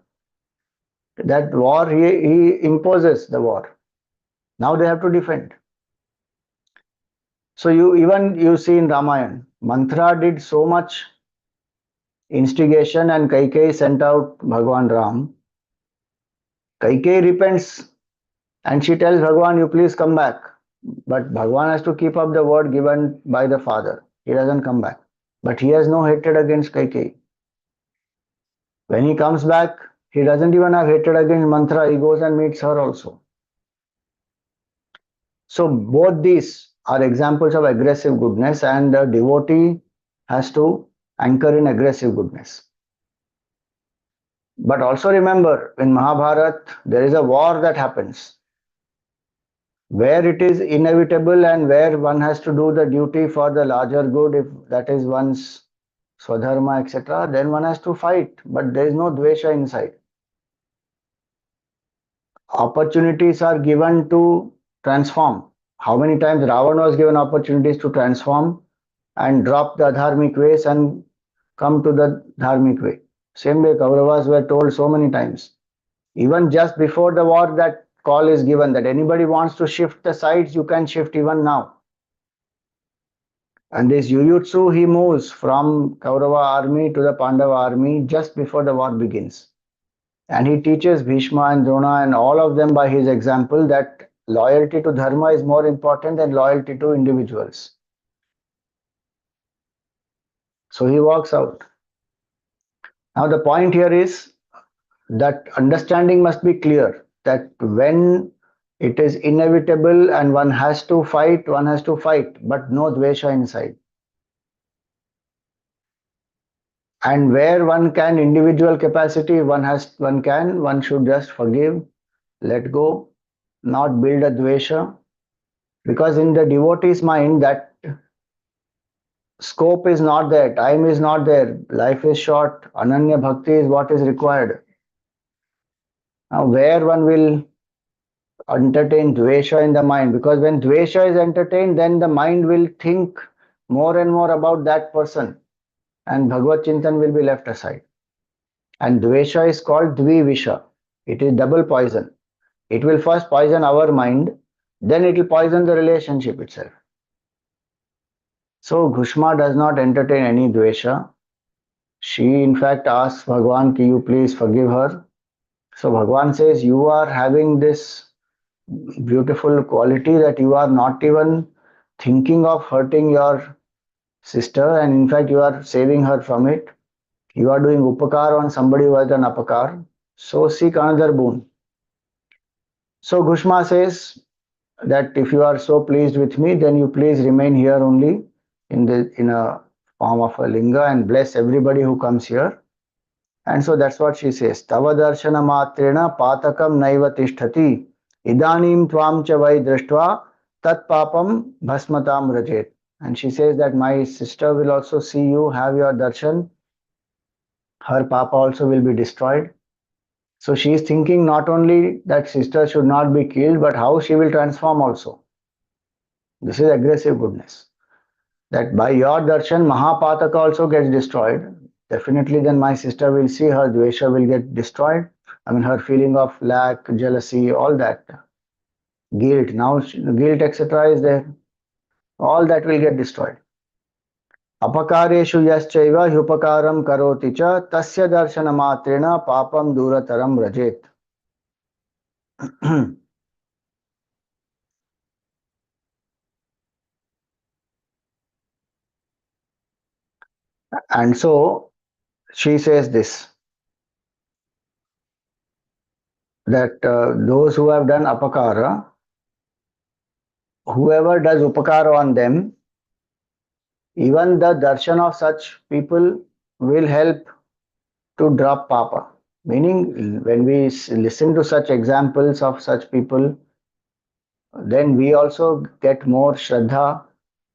that war he imposes the war. Now they have to defend. So you see in Ramayana, Mantra did so much instigation and Kaikeyi sent out Bhagwan Ram. Kaikeyi repents and she tells Bhagwan, you please come back. But Bhagwan has to keep up the word given by the father. He doesn't come back. But he has no hatred against Kaikeyi. When he comes back, he doesn't even have hatred against Mantra. He goes and meets her also. So both these are examples of aggressive goodness, and the devotee has to anchor in aggressive goodness. But also remember, in Mahabharata, there is a war that happens where it is inevitable and where one has to do the duty for the larger good, if that is one's swadharma, etc., then one has to fight. But there is no dvesha inside. Opportunities are given to transform. How many times Ravana was given opportunities to transform and drop the adharmic ways and come to the dharmic way? Same way Kauravas were told so many times. Even just before the war, that call is given that anybody wants to shift the sides, you can shift even now. And this Yuyutsu, he moves from Kaurava army to the Pandava army just before the war begins. And he teaches Bhishma and Drona and all of them by his example that loyalty to dharma is more important than loyalty to individuals. So he walks out. Now the point here is that understanding must be clear that when it is inevitable and one has to fight, but no dvesha inside. And where one can individual capacity, one should just forgive, let go, not build a dvesha, because in the devotee's mind that scope is not there, time is not there, life is short, ananya bhakti is what is required. Now where one will entertain dvesha in the mind, because when dvesha is entertained, then the mind will think more and more about that person and Bhagavad Chintan will be left aside. And dvesha is called dvivisha. It is double poison. It will first poison our mind, then it will poison the relationship itself. So Ghushma does not entertain any dvesha. She in fact asks Bhagwan, can you please forgive her? So Bhagwan says, you are having this beautiful quality that you are not even thinking of hurting your sister, and in fact you are saving her from it. You are doing upakar on somebody who has done apakar. So seek another boon. So Ghushma says that if you are so pleased with me, then you please remain here only in a form of a linga and bless everybody who comes here. And so that's what she says. Tava darshana matrena patakam naiva tishtati idanim tvam cha vai drashtva tat papam bhasmatam rajet. And she says that my sister will also see you, have your darshan. Her papa also will be destroyed. So she is thinking not only that sister should not be killed, but how she will transform also. This is aggressive goodness. That by your darshan, Mahapataka also gets destroyed. Definitely then my sister will see her dvesha will get destroyed. I mean her feeling of lack, jealousy, all that. Guilt, now guilt etc. is there. All that will get destroyed. Apakareshu yaschaiva hyupakaram karoti cha tasya darshana matrena papam durataram rajet. And so she says this, that those who have done apakara, whoever does upakara on them, even the darshan of such people will help to drop papa. Meaning, when we listen to such examples of such people, then we also get more shraddha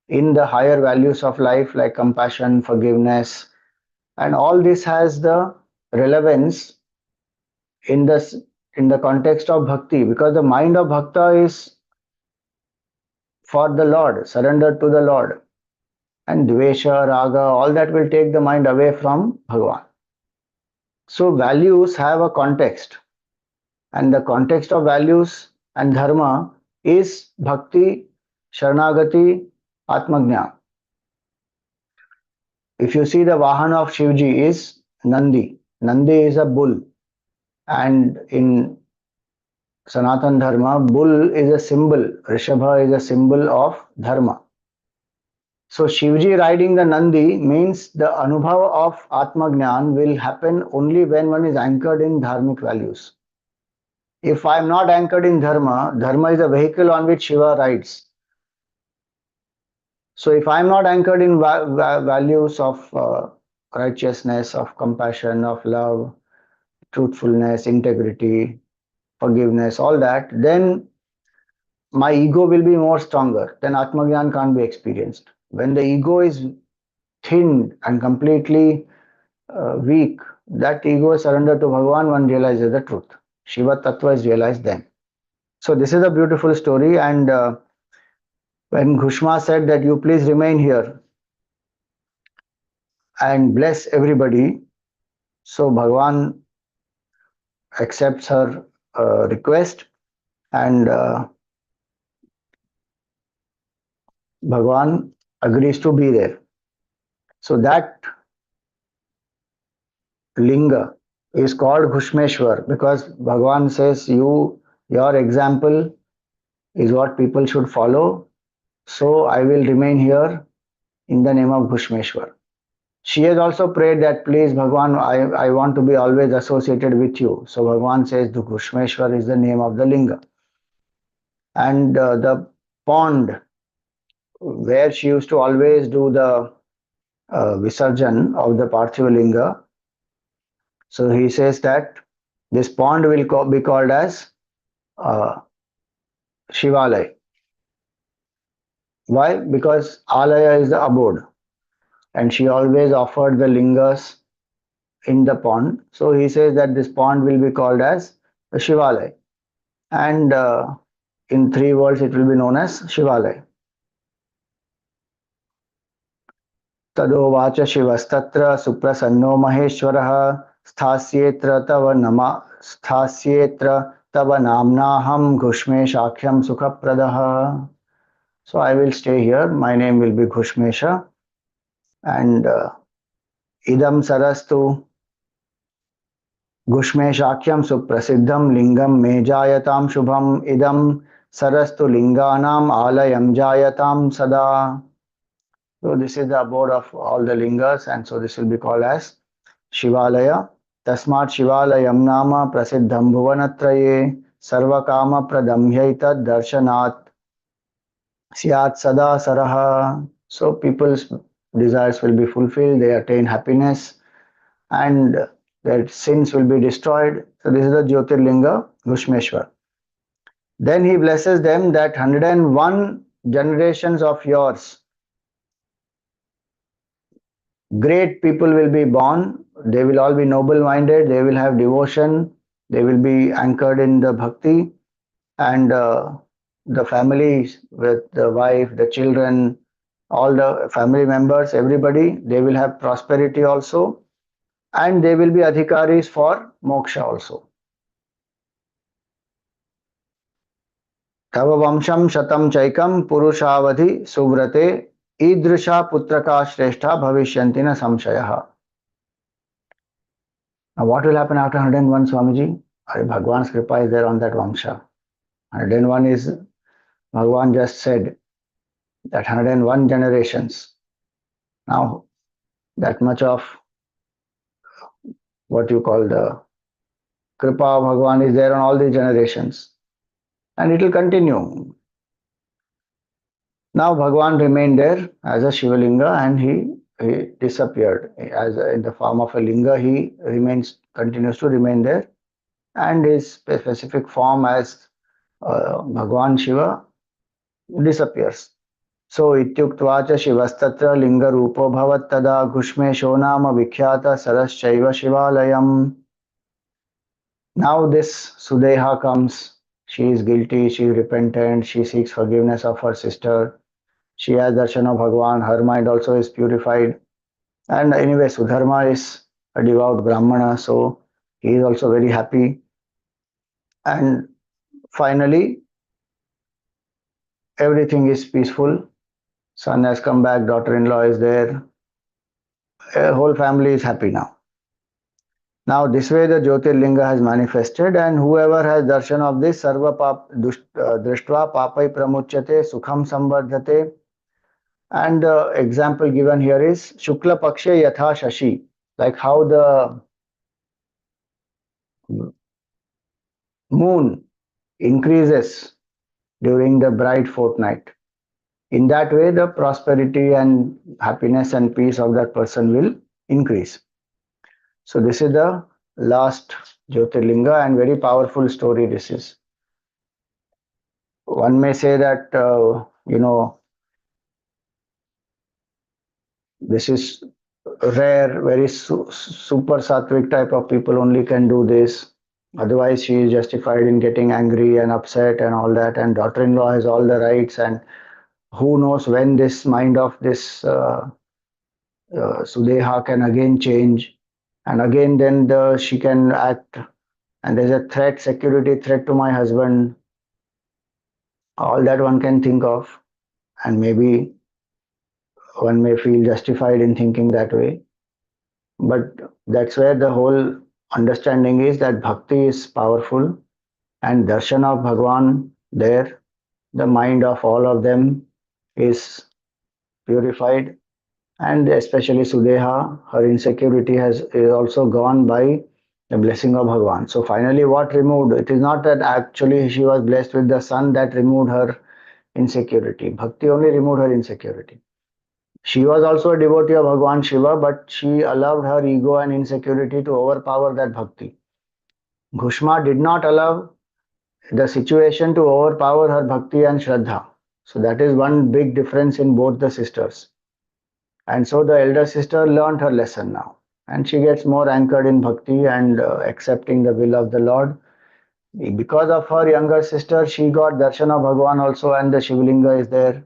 in the higher values of life like compassion, forgiveness, and all this has the relevance in this in the context of bhakti, because the mind of bhakta is for the Lord, surrendered to the Lord. And dvesha, raga, all that will take the mind away from Bhagavan. So values have a context, and the context of values and dharma is bhakti, sharanagati, atmajna. If you see the Vahana of Shivji is Nandi. Nandi is a bull, and in Sanatan Dharma, bull is a symbol, Rishabha is a symbol of dharma. So Shivji riding the Nandi means the anubhav of Atmagnan will happen only when one is anchored in dharmic values. If I am not anchored in dharma, dharma is a vehicle on which Shiva rides. So if I am not anchored in values of righteousness, of compassion, of love, truthfulness, integrity, forgiveness, all that, then my ego will be more stronger. Then Atmagyan can't be experienced. When the ego is thinned and completely weak, that ego is surrendered to Bhagavan, one realizes the truth. Shiva Tattva is realized then. So this is a beautiful story, and when Ghushma said that you please remain here and bless everybody, so Bhagavan accepts her request, and Bhagavan agrees to be there. So that linga is called Ghushmeshwar because Bhagavan says your example is what people should follow. So I will remain here in the name of Ghushmeshwar. She has also prayed that please Bhagavan, I want to be always associated with you. So Bhagavan says the Ghushmeshwar is the name of the linga. And the pond where she used to always do the Visarjan of the Parthiva linga. So he says that this pond will be called as Shivalaya. Why? Because Alaya is the abode, and she always offered the lingas in the pond. So he says that this pond will be called as the Shivalaya, and in 3 words it will be known as Shivalaya. तदोवाच शिवस्तत्र सुप्रसन्नो महेश्वरः स्थास्येत्र तव नाम्नाहं घुष्मेशाख्यं सुखप्रदः. So I will stay here. My name will be Ghushmesha, and idam sarastu Ghushmeshakyam suprasiddham lingam me jayatam shubham idam sarastu linganam alayam jayatam sada. So this is the abode of all the lingas, and so this will be called as Shivalaya. Tasmat Shivalayam nama prasiddham bhuvanatraye sarvakama pradamhyaitad darshanat Syat Sada Saraha. So people's desires will be fulfilled, they attain happiness, and their sins will be destroyed. So this is the Jyotirlinga Ghushmeshwar. Then he blesses them that 101 generations of yours, great people will be born. They will all be noble minded, they will have devotion, they will be anchored in the bhakti, and the families with the wife, the children, all the family members, everybody, they will have prosperity also, and they will be adhikaris for moksha also. Tava vamsham shatam chaikam purushavadhi suvrate idrisha putraka shrestha bhavishyanti na samshayaha. Now what will happen after 101, Swamiji? Bhagwan's kripa is there on that vamsha. 101 is, Bhagwan just said that 101 generations. Now that much of what you call the kripa of Bhagwan is there on all these generations, and it will continue. Now Bhagwan remained there as a Shivalinga, and he disappeared as in the form of a linga. He continues to remain there, and his specific form as Bhagwan Shiva disappears. So ityuktva cha shivastatra linga rupo bhavat tada Ghushmesho nama vikhyata saraschaiva shivalayam. Now this Sudeha comes. She is guilty, she is repentant, she seeks forgiveness of her sister. She has darshan of Bhagwan, her mind also is purified. And anyway, Sudharma is a devout Brahmana, so he is also very happy. And finally, everything is peaceful. Son has come back, daughter-in-law is there. A whole family is happy now. Now this way the Jyotirlinga has manifested, and whoever has darshan of this sarva drishtva papai pramuchyate sukham sambardhate. And the example given here is Shukla Pakshe Yatha Shashi, like how the moon increases during the bright fortnight. In that way, the prosperity and happiness and peace of that person will increase. So, this is the last Jyotirlinga and very powerful story. This is. One may say that, this is rare, very super sattvic type of people only can do this. Otherwise, she is justified in getting angry and upset and all that. And daughter-in-law has all the rights. And who knows when this mind of this Sudeha can again change, and again then she can act. And there's a threat, security threat to my husband. All that one can think of, and maybe one may feel justified in thinking that way. But that's where the whole understanding is that bhakti is powerful, and darshan of Bhagwan there, the mind of all of them is purified, and especially Sudeha, her insecurity has is also gone by the blessing of Bhagwan. So finally, what removed? It is not that actually she was blessed with the son that removed her insecurity. Bhakti only removed her insecurity. She was also a devotee of Bhagwan Shiva, but she allowed her ego and insecurity to overpower that bhakti. Ghushma did not allow the situation to overpower her bhakti and shraddha. So that is one big difference in both the sisters. And so the elder sister learned her lesson now. And she gets more anchored in bhakti and accepting the will of the Lord. Because of her younger sister, she got darshan of Bhagwan also, and the Shivlinga is there.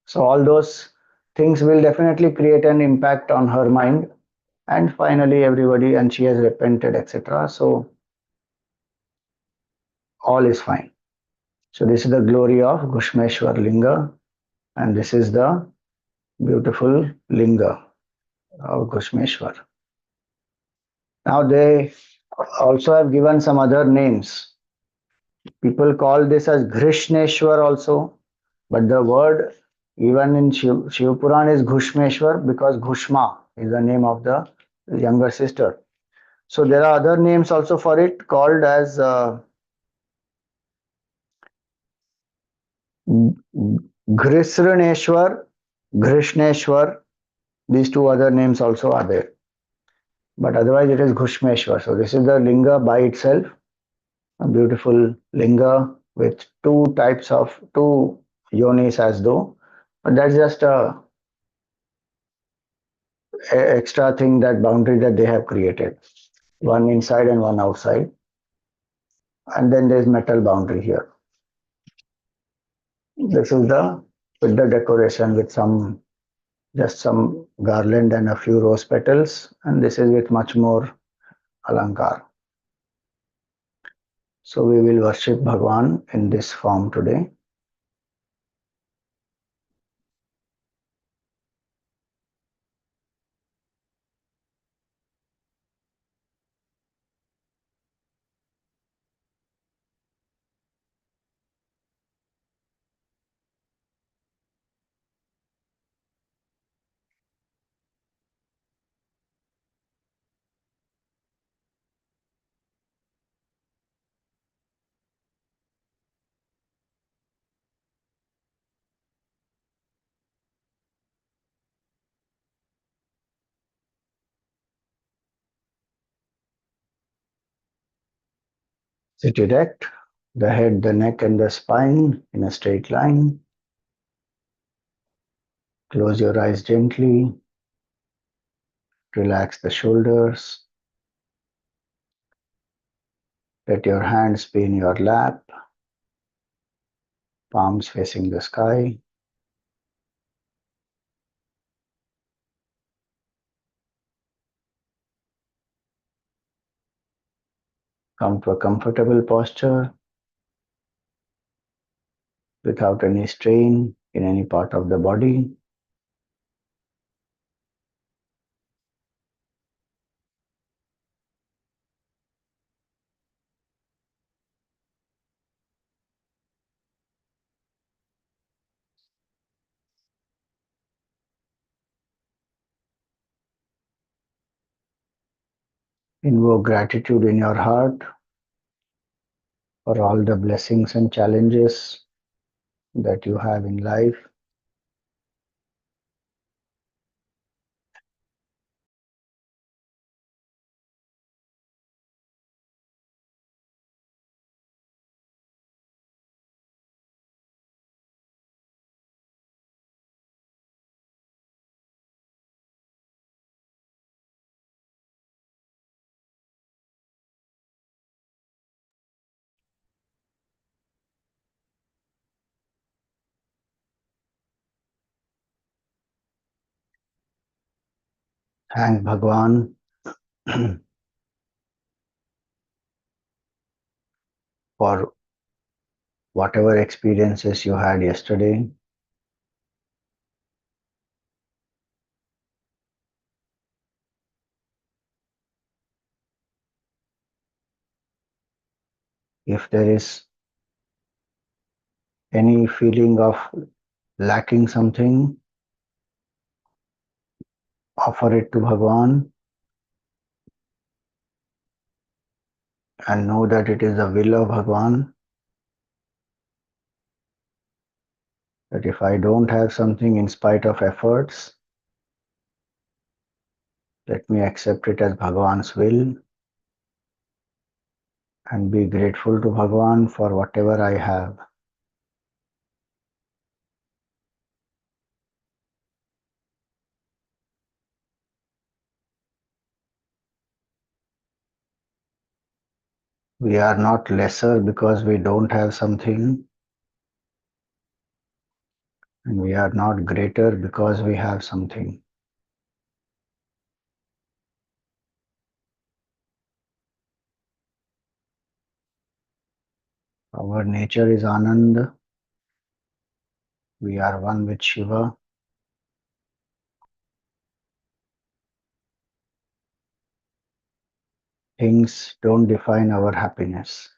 So all those things will definitely create an impact on her mind. And finally, everybody, and she has repented, etc. So all is fine. So this is the glory of Ghushmeshwar Linga, and this is the beautiful Linga of Ghushmeshwar. Now they also have given some other names. People call this as Ghushmeshwar also, but the word even in Shiv Puran is Ghushmeshwar because Ghushma is the name of the younger sister. So there are other names also for it called as Grisraneshwar, Grishneshwar. These two other names also are there. But otherwise it is Ghushmeshwar. So this is the linga by itself, a beautiful linga with two yonis as though. But that's just a extra thing, that boundary that they have created. One inside and one outside. And then there's metal boundary here. This is the with the decoration with some garland and a few rose petals, and this is with much more alankar. So we will worship Bhagwan in this form today. Sit erect, the head, the neck, and the spine in a straight line. Close your eyes gently, relax the shoulders, let your hands be in your lap, palms facing the sky. Come to a comfortable posture without any strain in any part of the body. Invoke gratitude in your heart for all the blessings and challenges that you have in life. Thank Bhagwan for whatever experiences you had yesterday. If there is any feeling of lacking something, offer it to Bhagwan and know that it is the will of Bhagwan that if I don't have something in spite of efforts, let me accept it as Bhagwan's will and be grateful to Bhagwan for whatever I have. We are not lesser because we don't have something, and we are not greater because we have something. Our nature is Anand. We are one with Shiva. Things don't define our happiness.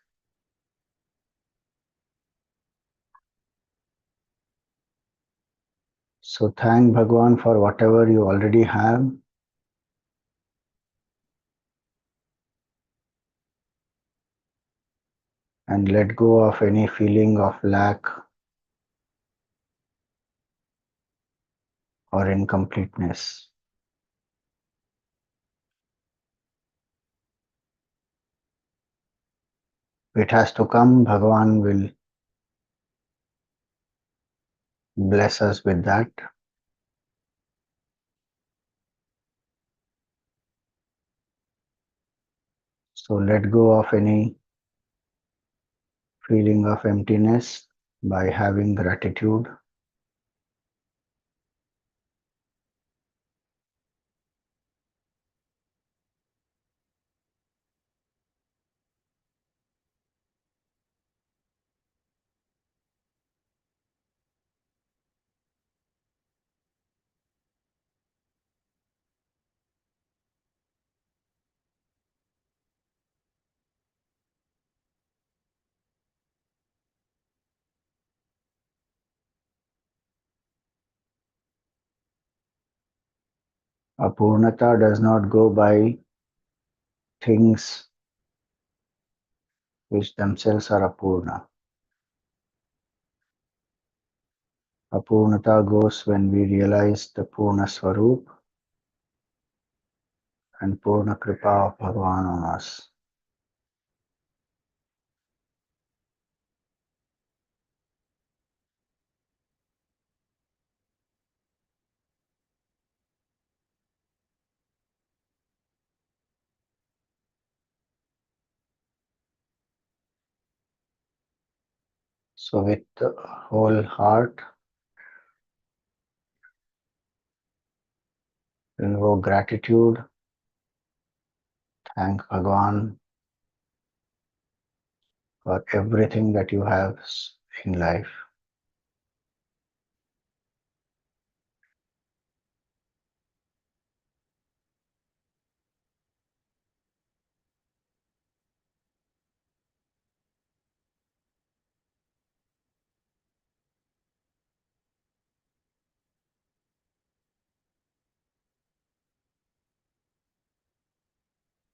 So thank Bhagwan for whatever you already have. And let go of any feeling of lack or incompleteness. It has to come. Bhagwan will bless us with that. So let go of any feeling of emptiness by having gratitude. Apurnata does not go by things which themselves are apurna. Apurnata goes when we realize the Purna Swarup and Purna Kripa of Bhagavan on us. So, with the whole heart, invoke gratitude, thank Bhagwan for everything that you have in life.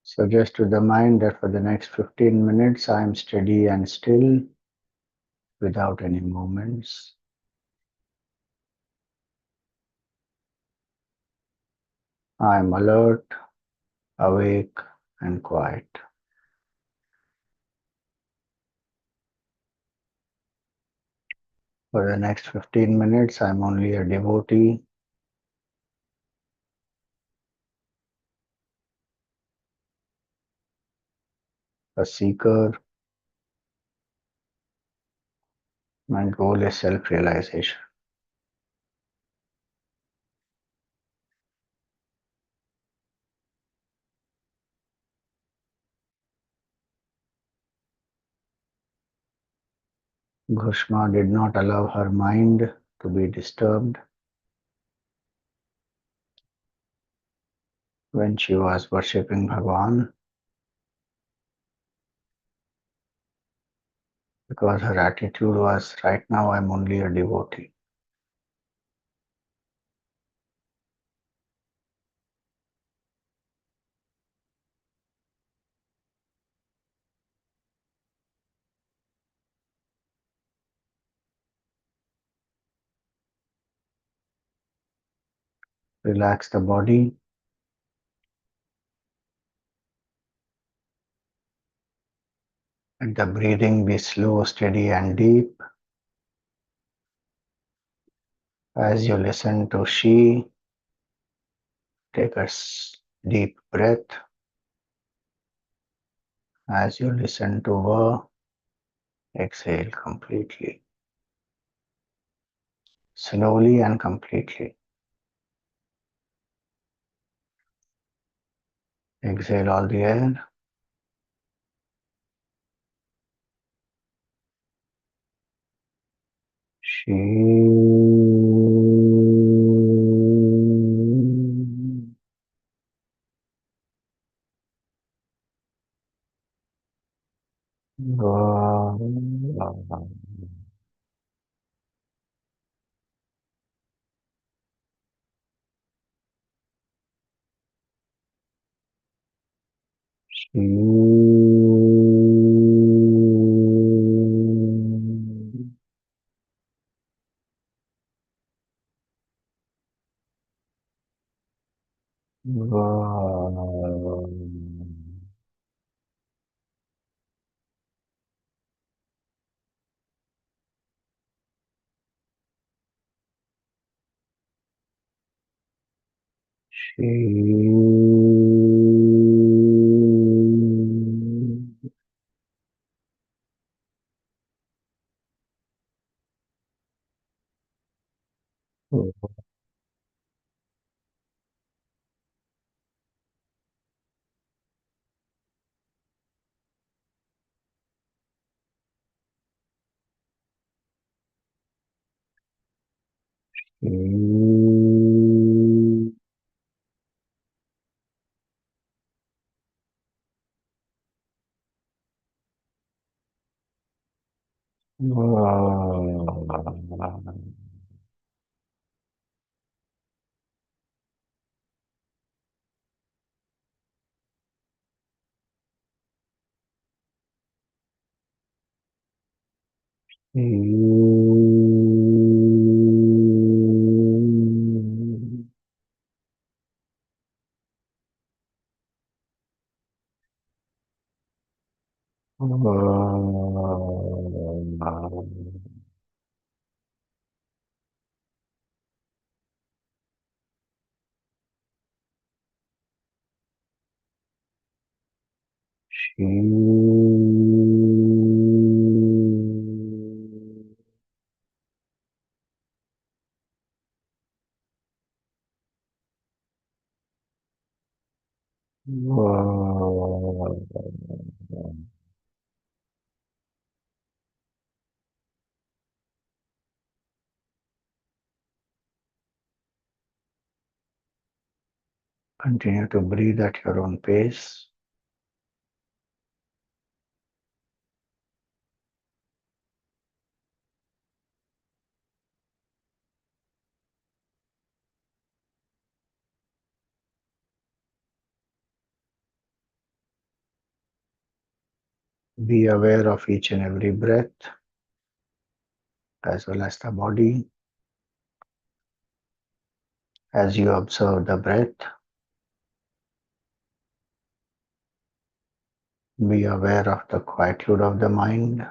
Suggest to the mind that for the next 15 minutes I am steady and still without any movements. I am alert, awake, and quiet. For the next 15 minutes, I am only a devotee, a seeker. My goal is self realization. Ghushma did not allow her mind to be disturbed when she was worshipping Bhagwan because her attitude was, right now I'm only a devotee. Relax the body. Let the breathing be slow, steady, and deep. As you listen to She, take a deep breath. As you listen to Wa, exhale completely, slowly and completely. Exhale all the air. She. Va. She. Va. She. She. Continue to breathe at your own pace. Be aware of each and every breath as well as the body. As you observe the breath, be aware of the quietude of the mind.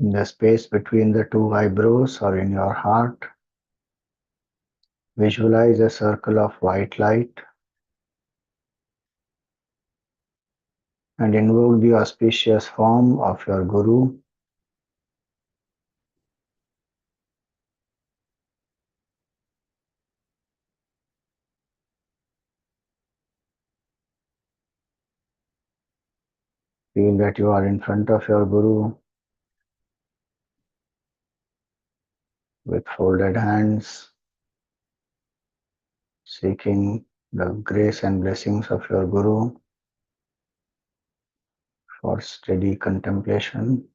In the space between the two eyebrows or in your heart, visualize a circle of white light and invoke the auspicious form of your Guru. Feel that you are in front of your Guru with folded hands, seeking the grace and blessings of your Guru for steady contemplation.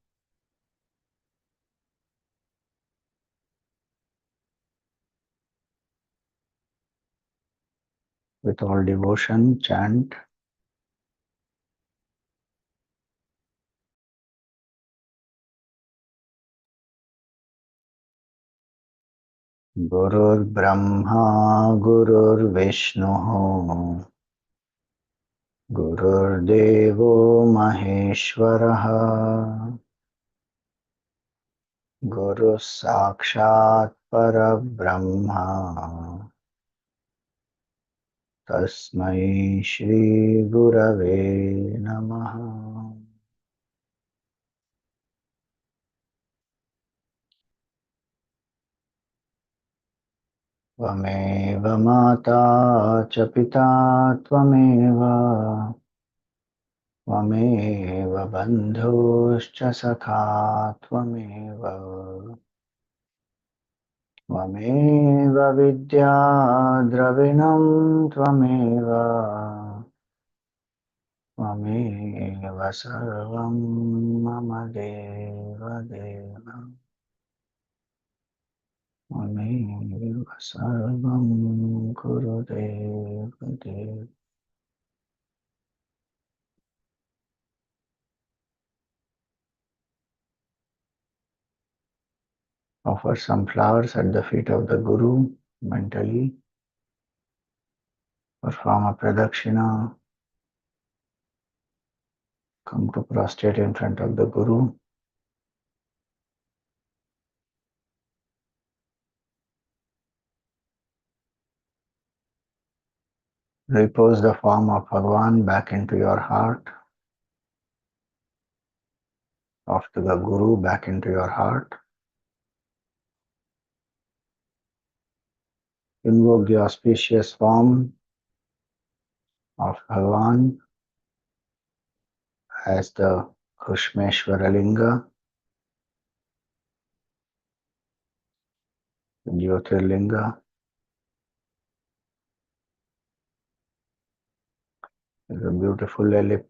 With all devotion, chant Gurur Brahma Gurur Vishnu Gurur Devo Maheshwaraha Guru Sakshat Parabrahma Tasmai Shri Gurave Namaha. Tvameva Mata Cha Pita Tvameva Tvameva Bandhuscha Sakha Tvameva Tvameva Vidya Dravinam Tvameva Tvameva Sarvam Mama Deva Deva Tvameva Sarvam Gurudeva Deva. Offer some flowers at the feet of the Guru mentally. Perform a pradakshina. Come to prostrate in front of the Guru. Repose the form of Bhagavan back into your heart, of the Guru back into your heart. Invoke the auspicious form of Bhagavan as the Ghushmeshwar Jyotirlinga. It's a beautiful linga.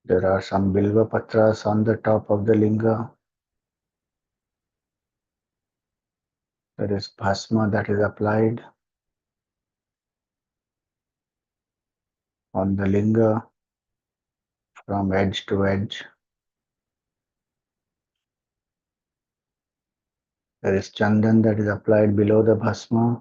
There are some bilva patras on the top of the linga. There is bhasma that is applied on the linga from edge to edge. There is chandan that is applied below the bhasma.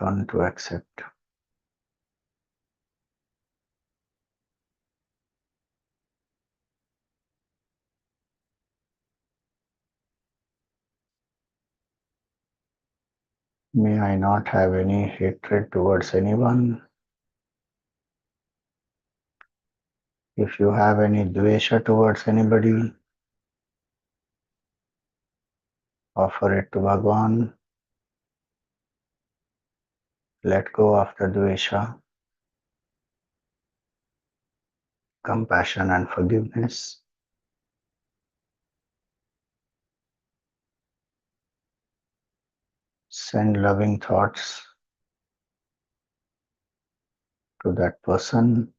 Learn to accept. May I not have any hatred towards anyone. If you have any dvesha towards anybody, offer it to Bhagwan. Let go of the dvesha, compassion and forgiveness. Send loving thoughts to that person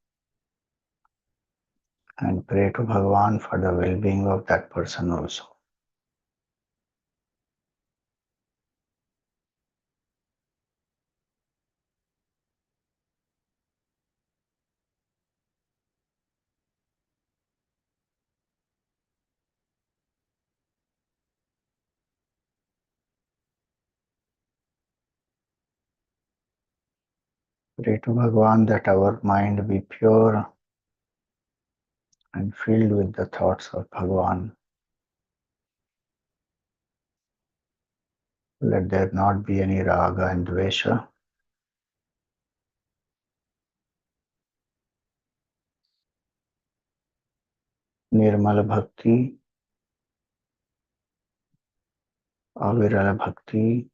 and pray to Bhagwan for the well-being of that person also. Pray to Bhagwan that our mind be pure and filled with the thoughts of Bhagwan. Let there not be any raga and dvesha. Nirmal Bhakti, Aviral Bhakti,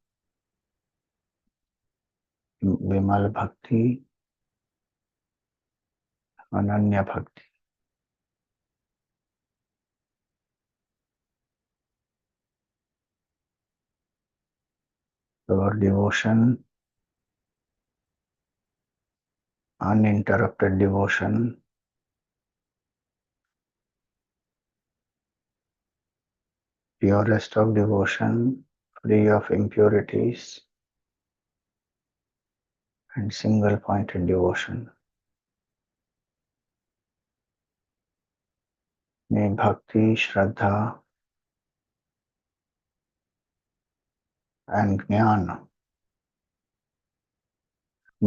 Vimal Bhakti, Ananya Bhakti. Our devotion, uninterrupted devotion, purest of devotion, free of impurities, and single-pointed devotion. May Bhakti, Shraddha, and Jnana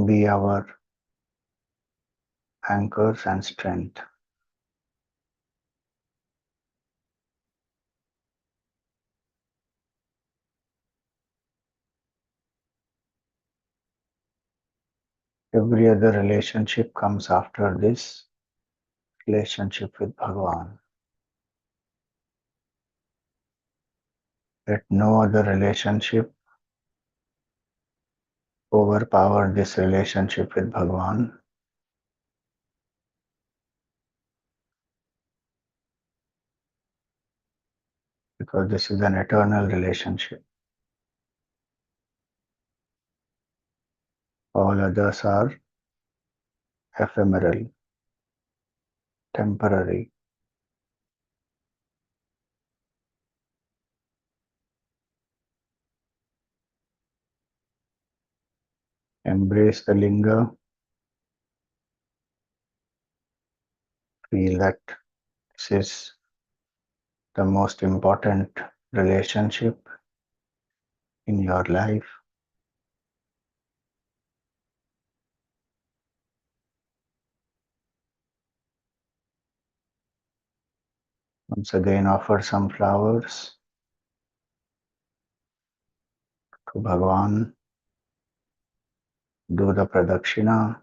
be our anchors and strength. Every other relationship comes after this relationship with Bhagavan. Let no other relationship overpower this relationship with Bhagavan, because this is an eternal relationship. All others are ephemeral, temporary. Embrace the linga, feel that this is the most important relationship in your life. Once again, offer some flowers to Bhagavan, do the pradakshina,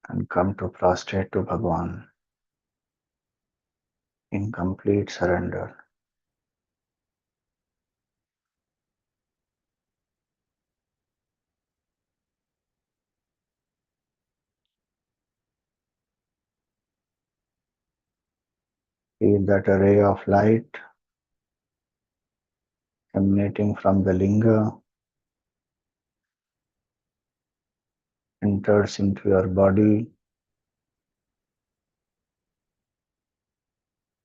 and come to prostrate to Bhagavan in complete surrender. Feel that a ray of light emanating from the linga enters into your body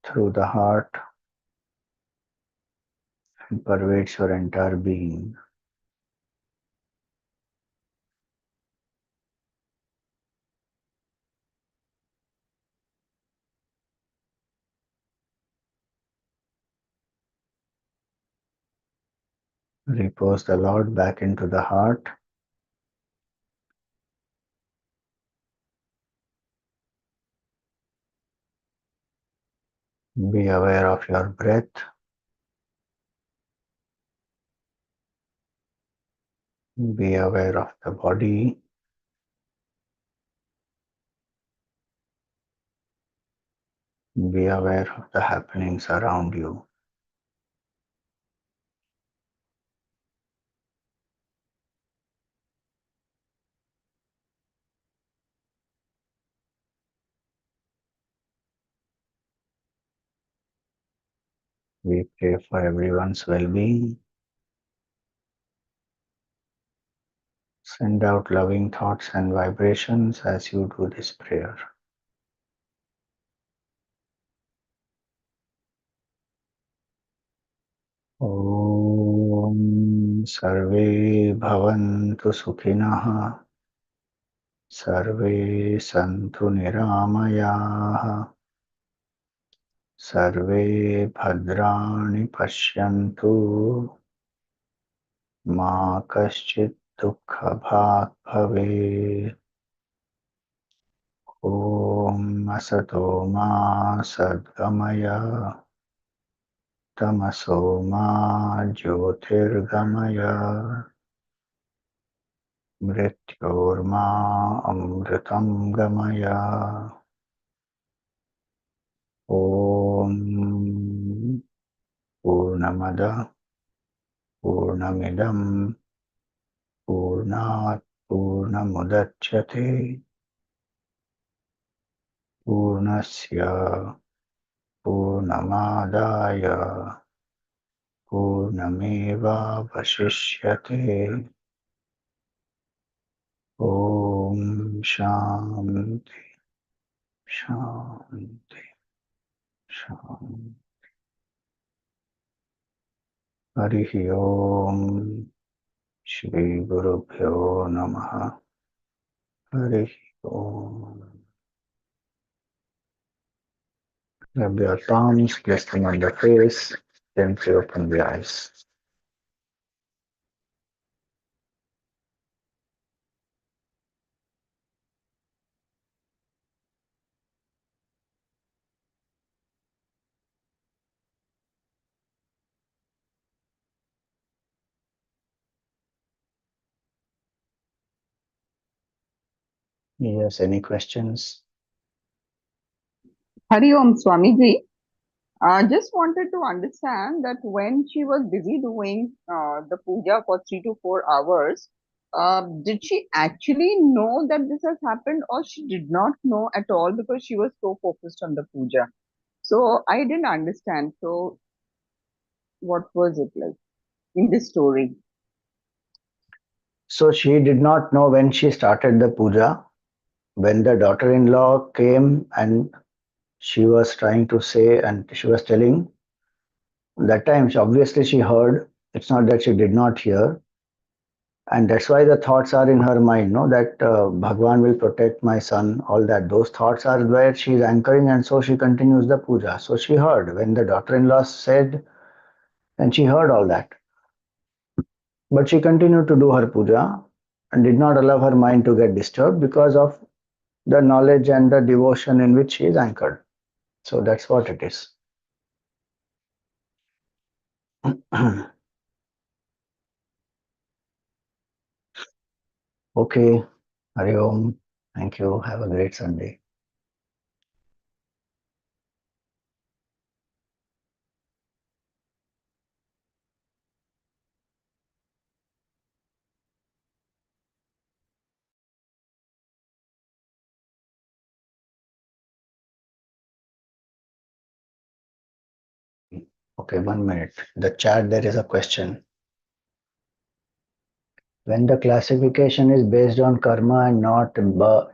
through the heart and pervades your entire being. Repose the Lord back into the heart. Be aware of your breath. Be aware of the body. Be aware of the happenings around you. We pray for everyone's well-being. Send out loving thoughts and vibrations as you do this prayer. ॐ सर्वे भवन्तु सुखिनः सर्वे सन्तु निरामयाः सर्वे भद्राणि पश्यन्तु मा कश्चित् दुःखभाग् भवेत् ॐ असतो मा सद्गमय तमसो मा ज्योतिर्गमय मृत्योर्मा अमृतं गमय ॐ पूर्णमद पूर्णमिदं पूर्णात् पूर्णमुदच्यते पूर्णस्य पूर्णमादाय पूर्णमेवावशिष्यते ॐ शान्ति शान्ति शान्ति हरिः ओम् श्रीगुरुभ्यो नमः हरिः ओम् Rub your palms, place them on the face, gently open the eyes. Yes, any questions? Hari Om Swamiji. Just wanted to understand that when she was busy doing the puja for 3 to 4 hours, did she actually know that this has happened, or she did not know at all because she was so focused on the puja? So I didn't understand. So what was it like in this story? So she did not know when she started the puja. When the daughter-in-law came and she was trying to say and she was telling, that time obviously she heard. It's not that she did not hear. And that's why the thoughts are in her mind, no, that Bhagwan will protect my son, all that. Those thoughts are where she's anchoring, and so she continues the puja. So she heard when the daughter-in-law said, and she heard all that. But she continued to do her puja and did not allow her mind to get disturbed because of the knowledge and the devotion in which she is anchored. So that's what it is. Okay, Hari Om. Thank you. Have a great Sunday. Okay, 1 minute. The chat, there is a question. When the classification is based on karma and not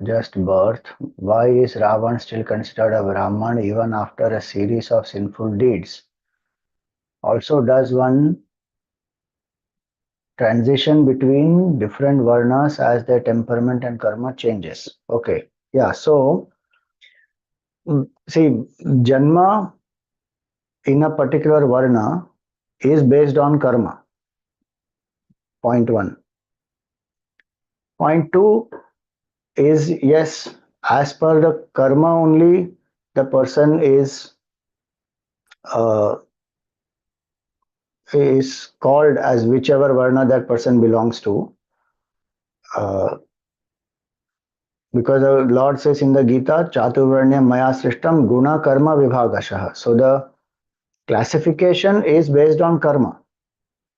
just birth, why is Ravan still considered a Brahman even after a series of sinful deeds? Also, does one transition between different varnas as their temperament and karma changes? Okay, yeah, so see, Janma in a particular varna is based on karma. Point one. Point two is yes, as per the karma only, the person uh, is called as whichever varna that person belongs to. Uh, because the Lord says in the Gita, Chaturvarnya Maya Srishtam Guna Karma Vibhagashah. So the classification is based on karma.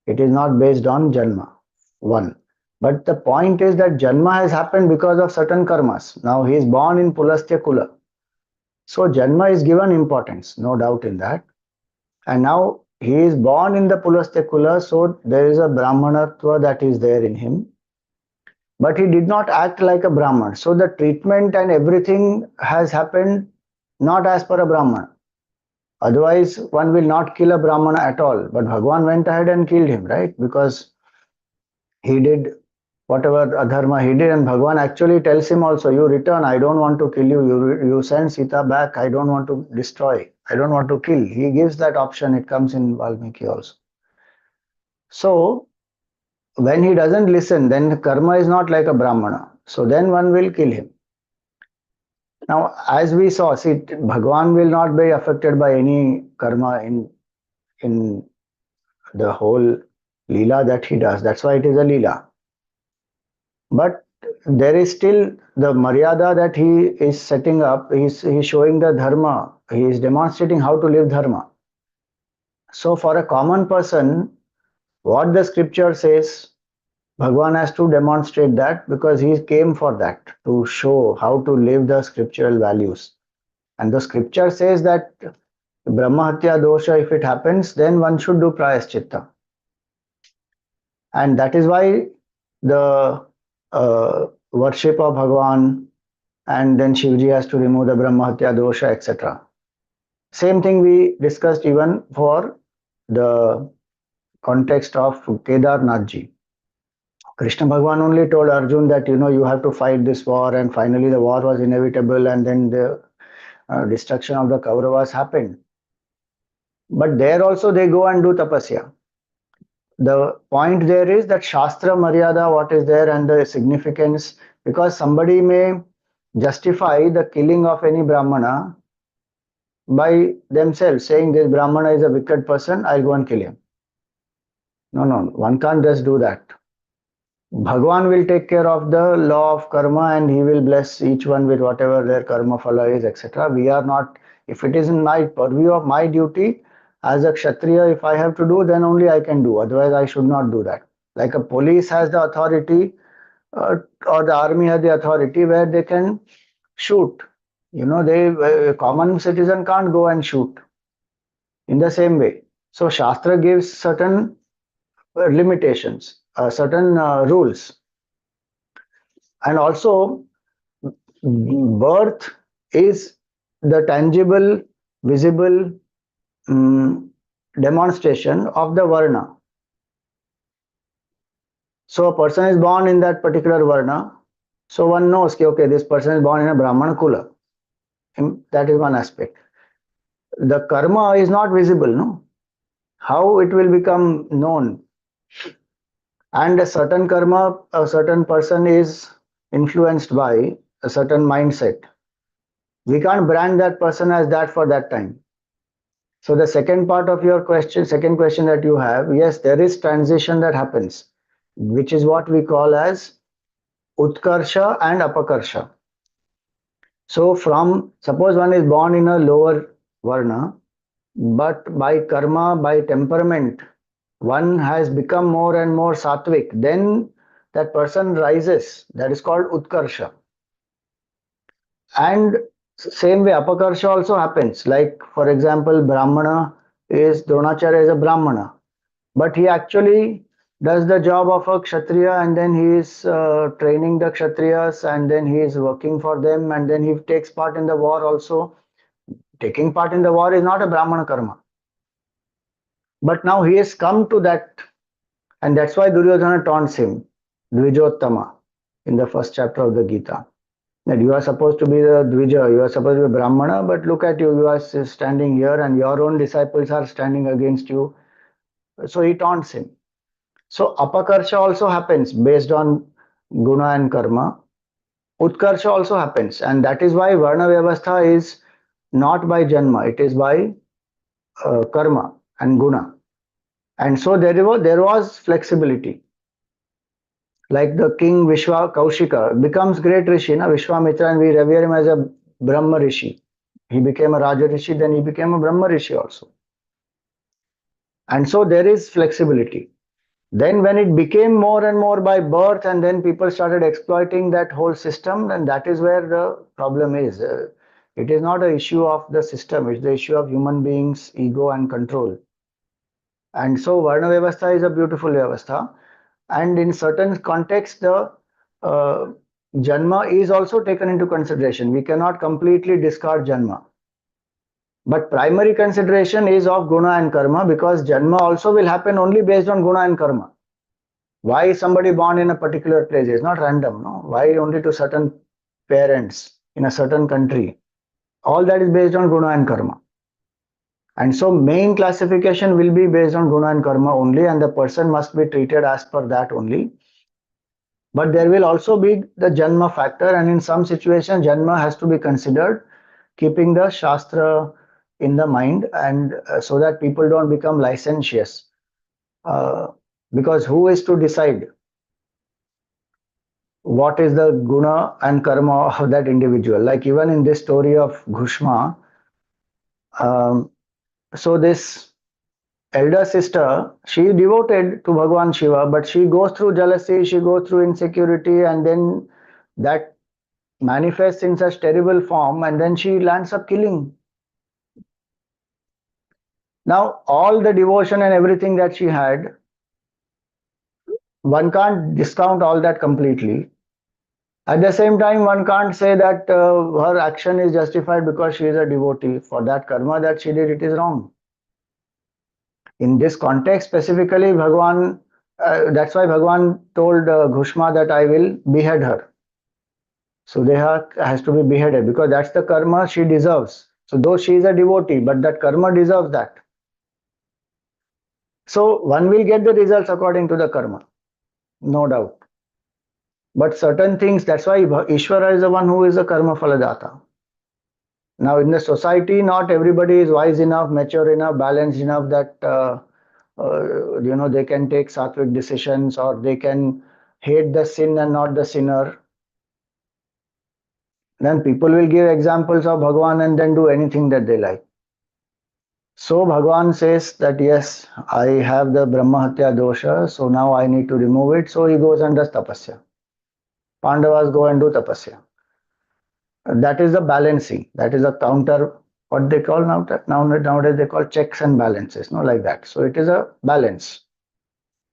It is not based on Janma. One. But the point is that Janma has happened because of certain karmas. Now he is born in Pulastya Kula. So Janma is given importance, no doubt in that. And now he is born in the Pulastya Kula, so there is a Brahmanatva that is there in him. But he did not act like a Brahman. So the treatment and everything has happened not as per a Brahman. Otherwise, one will not kill a Brahmana at all. But Bhagwan went ahead and killed him, right? Because he did whatever adharma he did, and Bhagwan actually tells him also, you return, I don't want to kill you. You send Sita back, I don't want to destroy, I don't want to kill. He gives that option, it comes in Valmiki also. So, when he doesn't listen, then karma is not like a Brahmana. So then one will kill him. Now, as we saw, see, Bhagwan will not be affected by any karma in the whole Leela that he does. That's why it is a Leela. But there is still the Maryada that he is setting up. He's showing the Dharma. He is demonstrating how to live Dharma. So for a common person, what the scripture says, Bhagwan has to demonstrate that because he came for that, to show how to live the scriptural values. And the scripture says that Brahmahatya dosha, if it happens, then one should do prayaschitta. And that is why the worship of Bhagwan, and then Shivji has to remove the Brahmahatya dosha, etc. Same thing we discussed even for the context of Kedarnathji. Krishna Bhagwan only told Arjun that you have to fight this war, and finally the war was inevitable, and then the destruction of the Kauravas happened. But there also they go and do tapasya. The point there is that Shastra Maryada, what is there, and the significance, because somebody may justify the killing of any Brahmana by themselves, saying this Brahmana is a wicked person, I'll go and kill him. No, no, one can't just do that. Bhagwan will take care of the law of karma, and he will bless each one with whatever their karma phala is, etc. We are not, if it is in my purview of my duty as a Kshatriya, if I have to do, then only I can do. Otherwise, I should not do that. Like a police has the authority, or the army has the authority where they can shoot. A common citizen can't go and shoot in the same way. So Shastra gives certain limitations, certain rules. And also, birth is the tangible, visible demonstration of the Varna. So a person is born in that particular Varna. So one knows, okay, this person is born in a Brahmana Kula. That is one aspect. The karma is not visible, no? How it will become known? And a certain karma, a certain person is influenced by a certain mindset. We can't brand that person as that for that time. So the second part of your question, second question that you have, yes, there is transition that happens, which is what we call as Utkarsha and Apakarsha. So from, suppose one is born in a lower Varna, but by karma, by temperament, one has become more and more sattvic, then that person rises. That is called Utkarsha. And same way, Apakarsha also happens. Like, for example, Brahmana is, Dronacharya is a Brahmana, but he actually does the job of a Kshatriya, and then he is training the Kshatriyas, and then he is working for them, and then he takes part in the war also. Taking part in the war is not a Brahmana karma. But now he has come to that, and that's why Duryodhana taunts him, Dvijottama, in the first chapter of the Gita. That you are supposed to be the Dvija, you are supposed to be Brahmana, but look at you, you are standing here, and your own disciples are standing against you. So he taunts him. So apakarsha also happens based on guna and karma. Utkarsha also happens, and that is why Varna Vyavastha is not by Janma, it is by karma and guna. And so there was flexibility. Like the king Vishwa Kaushika becomes great Rishi, na Vishwamitra, and we revere him as a Brahma Rishi. He became a Raja Rishi, then he became a Brahma Rishi also. And so there is flexibility. Then when it became more and more by birth, and then people started exploiting that whole system, then that is where the problem is. It is not an issue of the system, it's the issue of human beings' ego and control. And so Varna Vyavastha is a beautiful Vyavastha. And in certain contexts, the uh, Janma is also taken into consideration. We cannot completely discard Janma. But primary consideration is of Guna and Karma, because Janma also will happen only based on Guna and Karma. Why is somebody born in a particular place? It's not random, no? Why only to certain parents in a certain country? All that is based on Guna and Karma. And so main classification will be based on Guna and Karma only, and the person must be treated as per that only. But there will also be the Janma factor, and in some situations, Janma has to be considered, keeping the Shastra in the mind, and so that people don't become licentious. Uh, because who is to decide what is the guna and karma of that individual? Like even in this story of Ghushma, um, so this elder sister, she devoted to Bhagwan Shiva, but she goes through jealousy, she goes through insecurity, and then that manifests in such terrible form, and then she lands up killing. Now, all the devotion and everything that she had, one can't discount all that completely. At the same time, one can't say that her action is justified because she is a devotee. For that karma that she did, it is wrong. In this context, specifically, Bhagwan, that's why Bhagwan told Ghushma that I will behead her. So Deha has to be beheaded because that's the karma she deserves. So though she is a devotee, but that karma deserves that. So one will get the results according to the karma, no doubt. But certain things, that's why Ishvara is the one who is a karma phaladata. Now in the society, not everybody is wise enough, mature enough, balanced enough that they can take sattvic decisions, or they can hate the sin and not the sinner. Then people will give examples of Bhagwan and then do anything that they like. So Bhagwan says that yes, I have the Brahmahatya dosha, so now I need to remove it. So he goes and does tapasya. Pandavas go and do tapasya. That is the balancing. That is a counter. What they call nowadays they call checks and balances. No, like that. So it is a balance.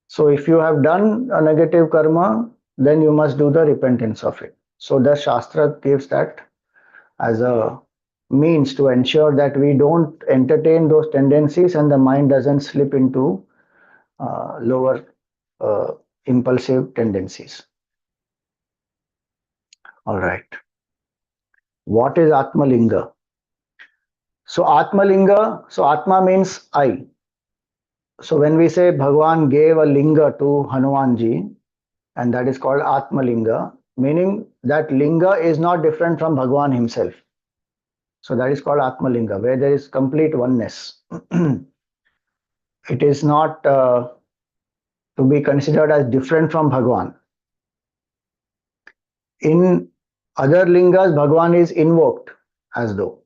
So if you have done a negative karma, then you must do the repentance of it. So the Shastra gives that as a means to ensure that we don't entertain those tendencies and the mind doesn't slip into lower uh, impulsive tendencies. All right. What is Atmalinga? So Atmalinga, so Atma means I. So when we say Bhagwan gave a linga to Hanumanji, and that is called Atmalinga, meaning that linga is not different from Bhagwan himself. So that is called Atmalinga, where there is complete oneness. It is not to be considered as different from Bhagwan. In other lingas, Bhagwan is invoked as though.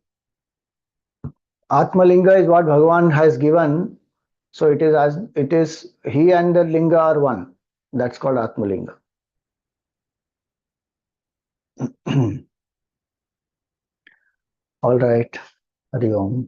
Atmalinga is what Bhagwan has given, so it is he and the linga are one. That's called Atmalinga. All right. Hari Om.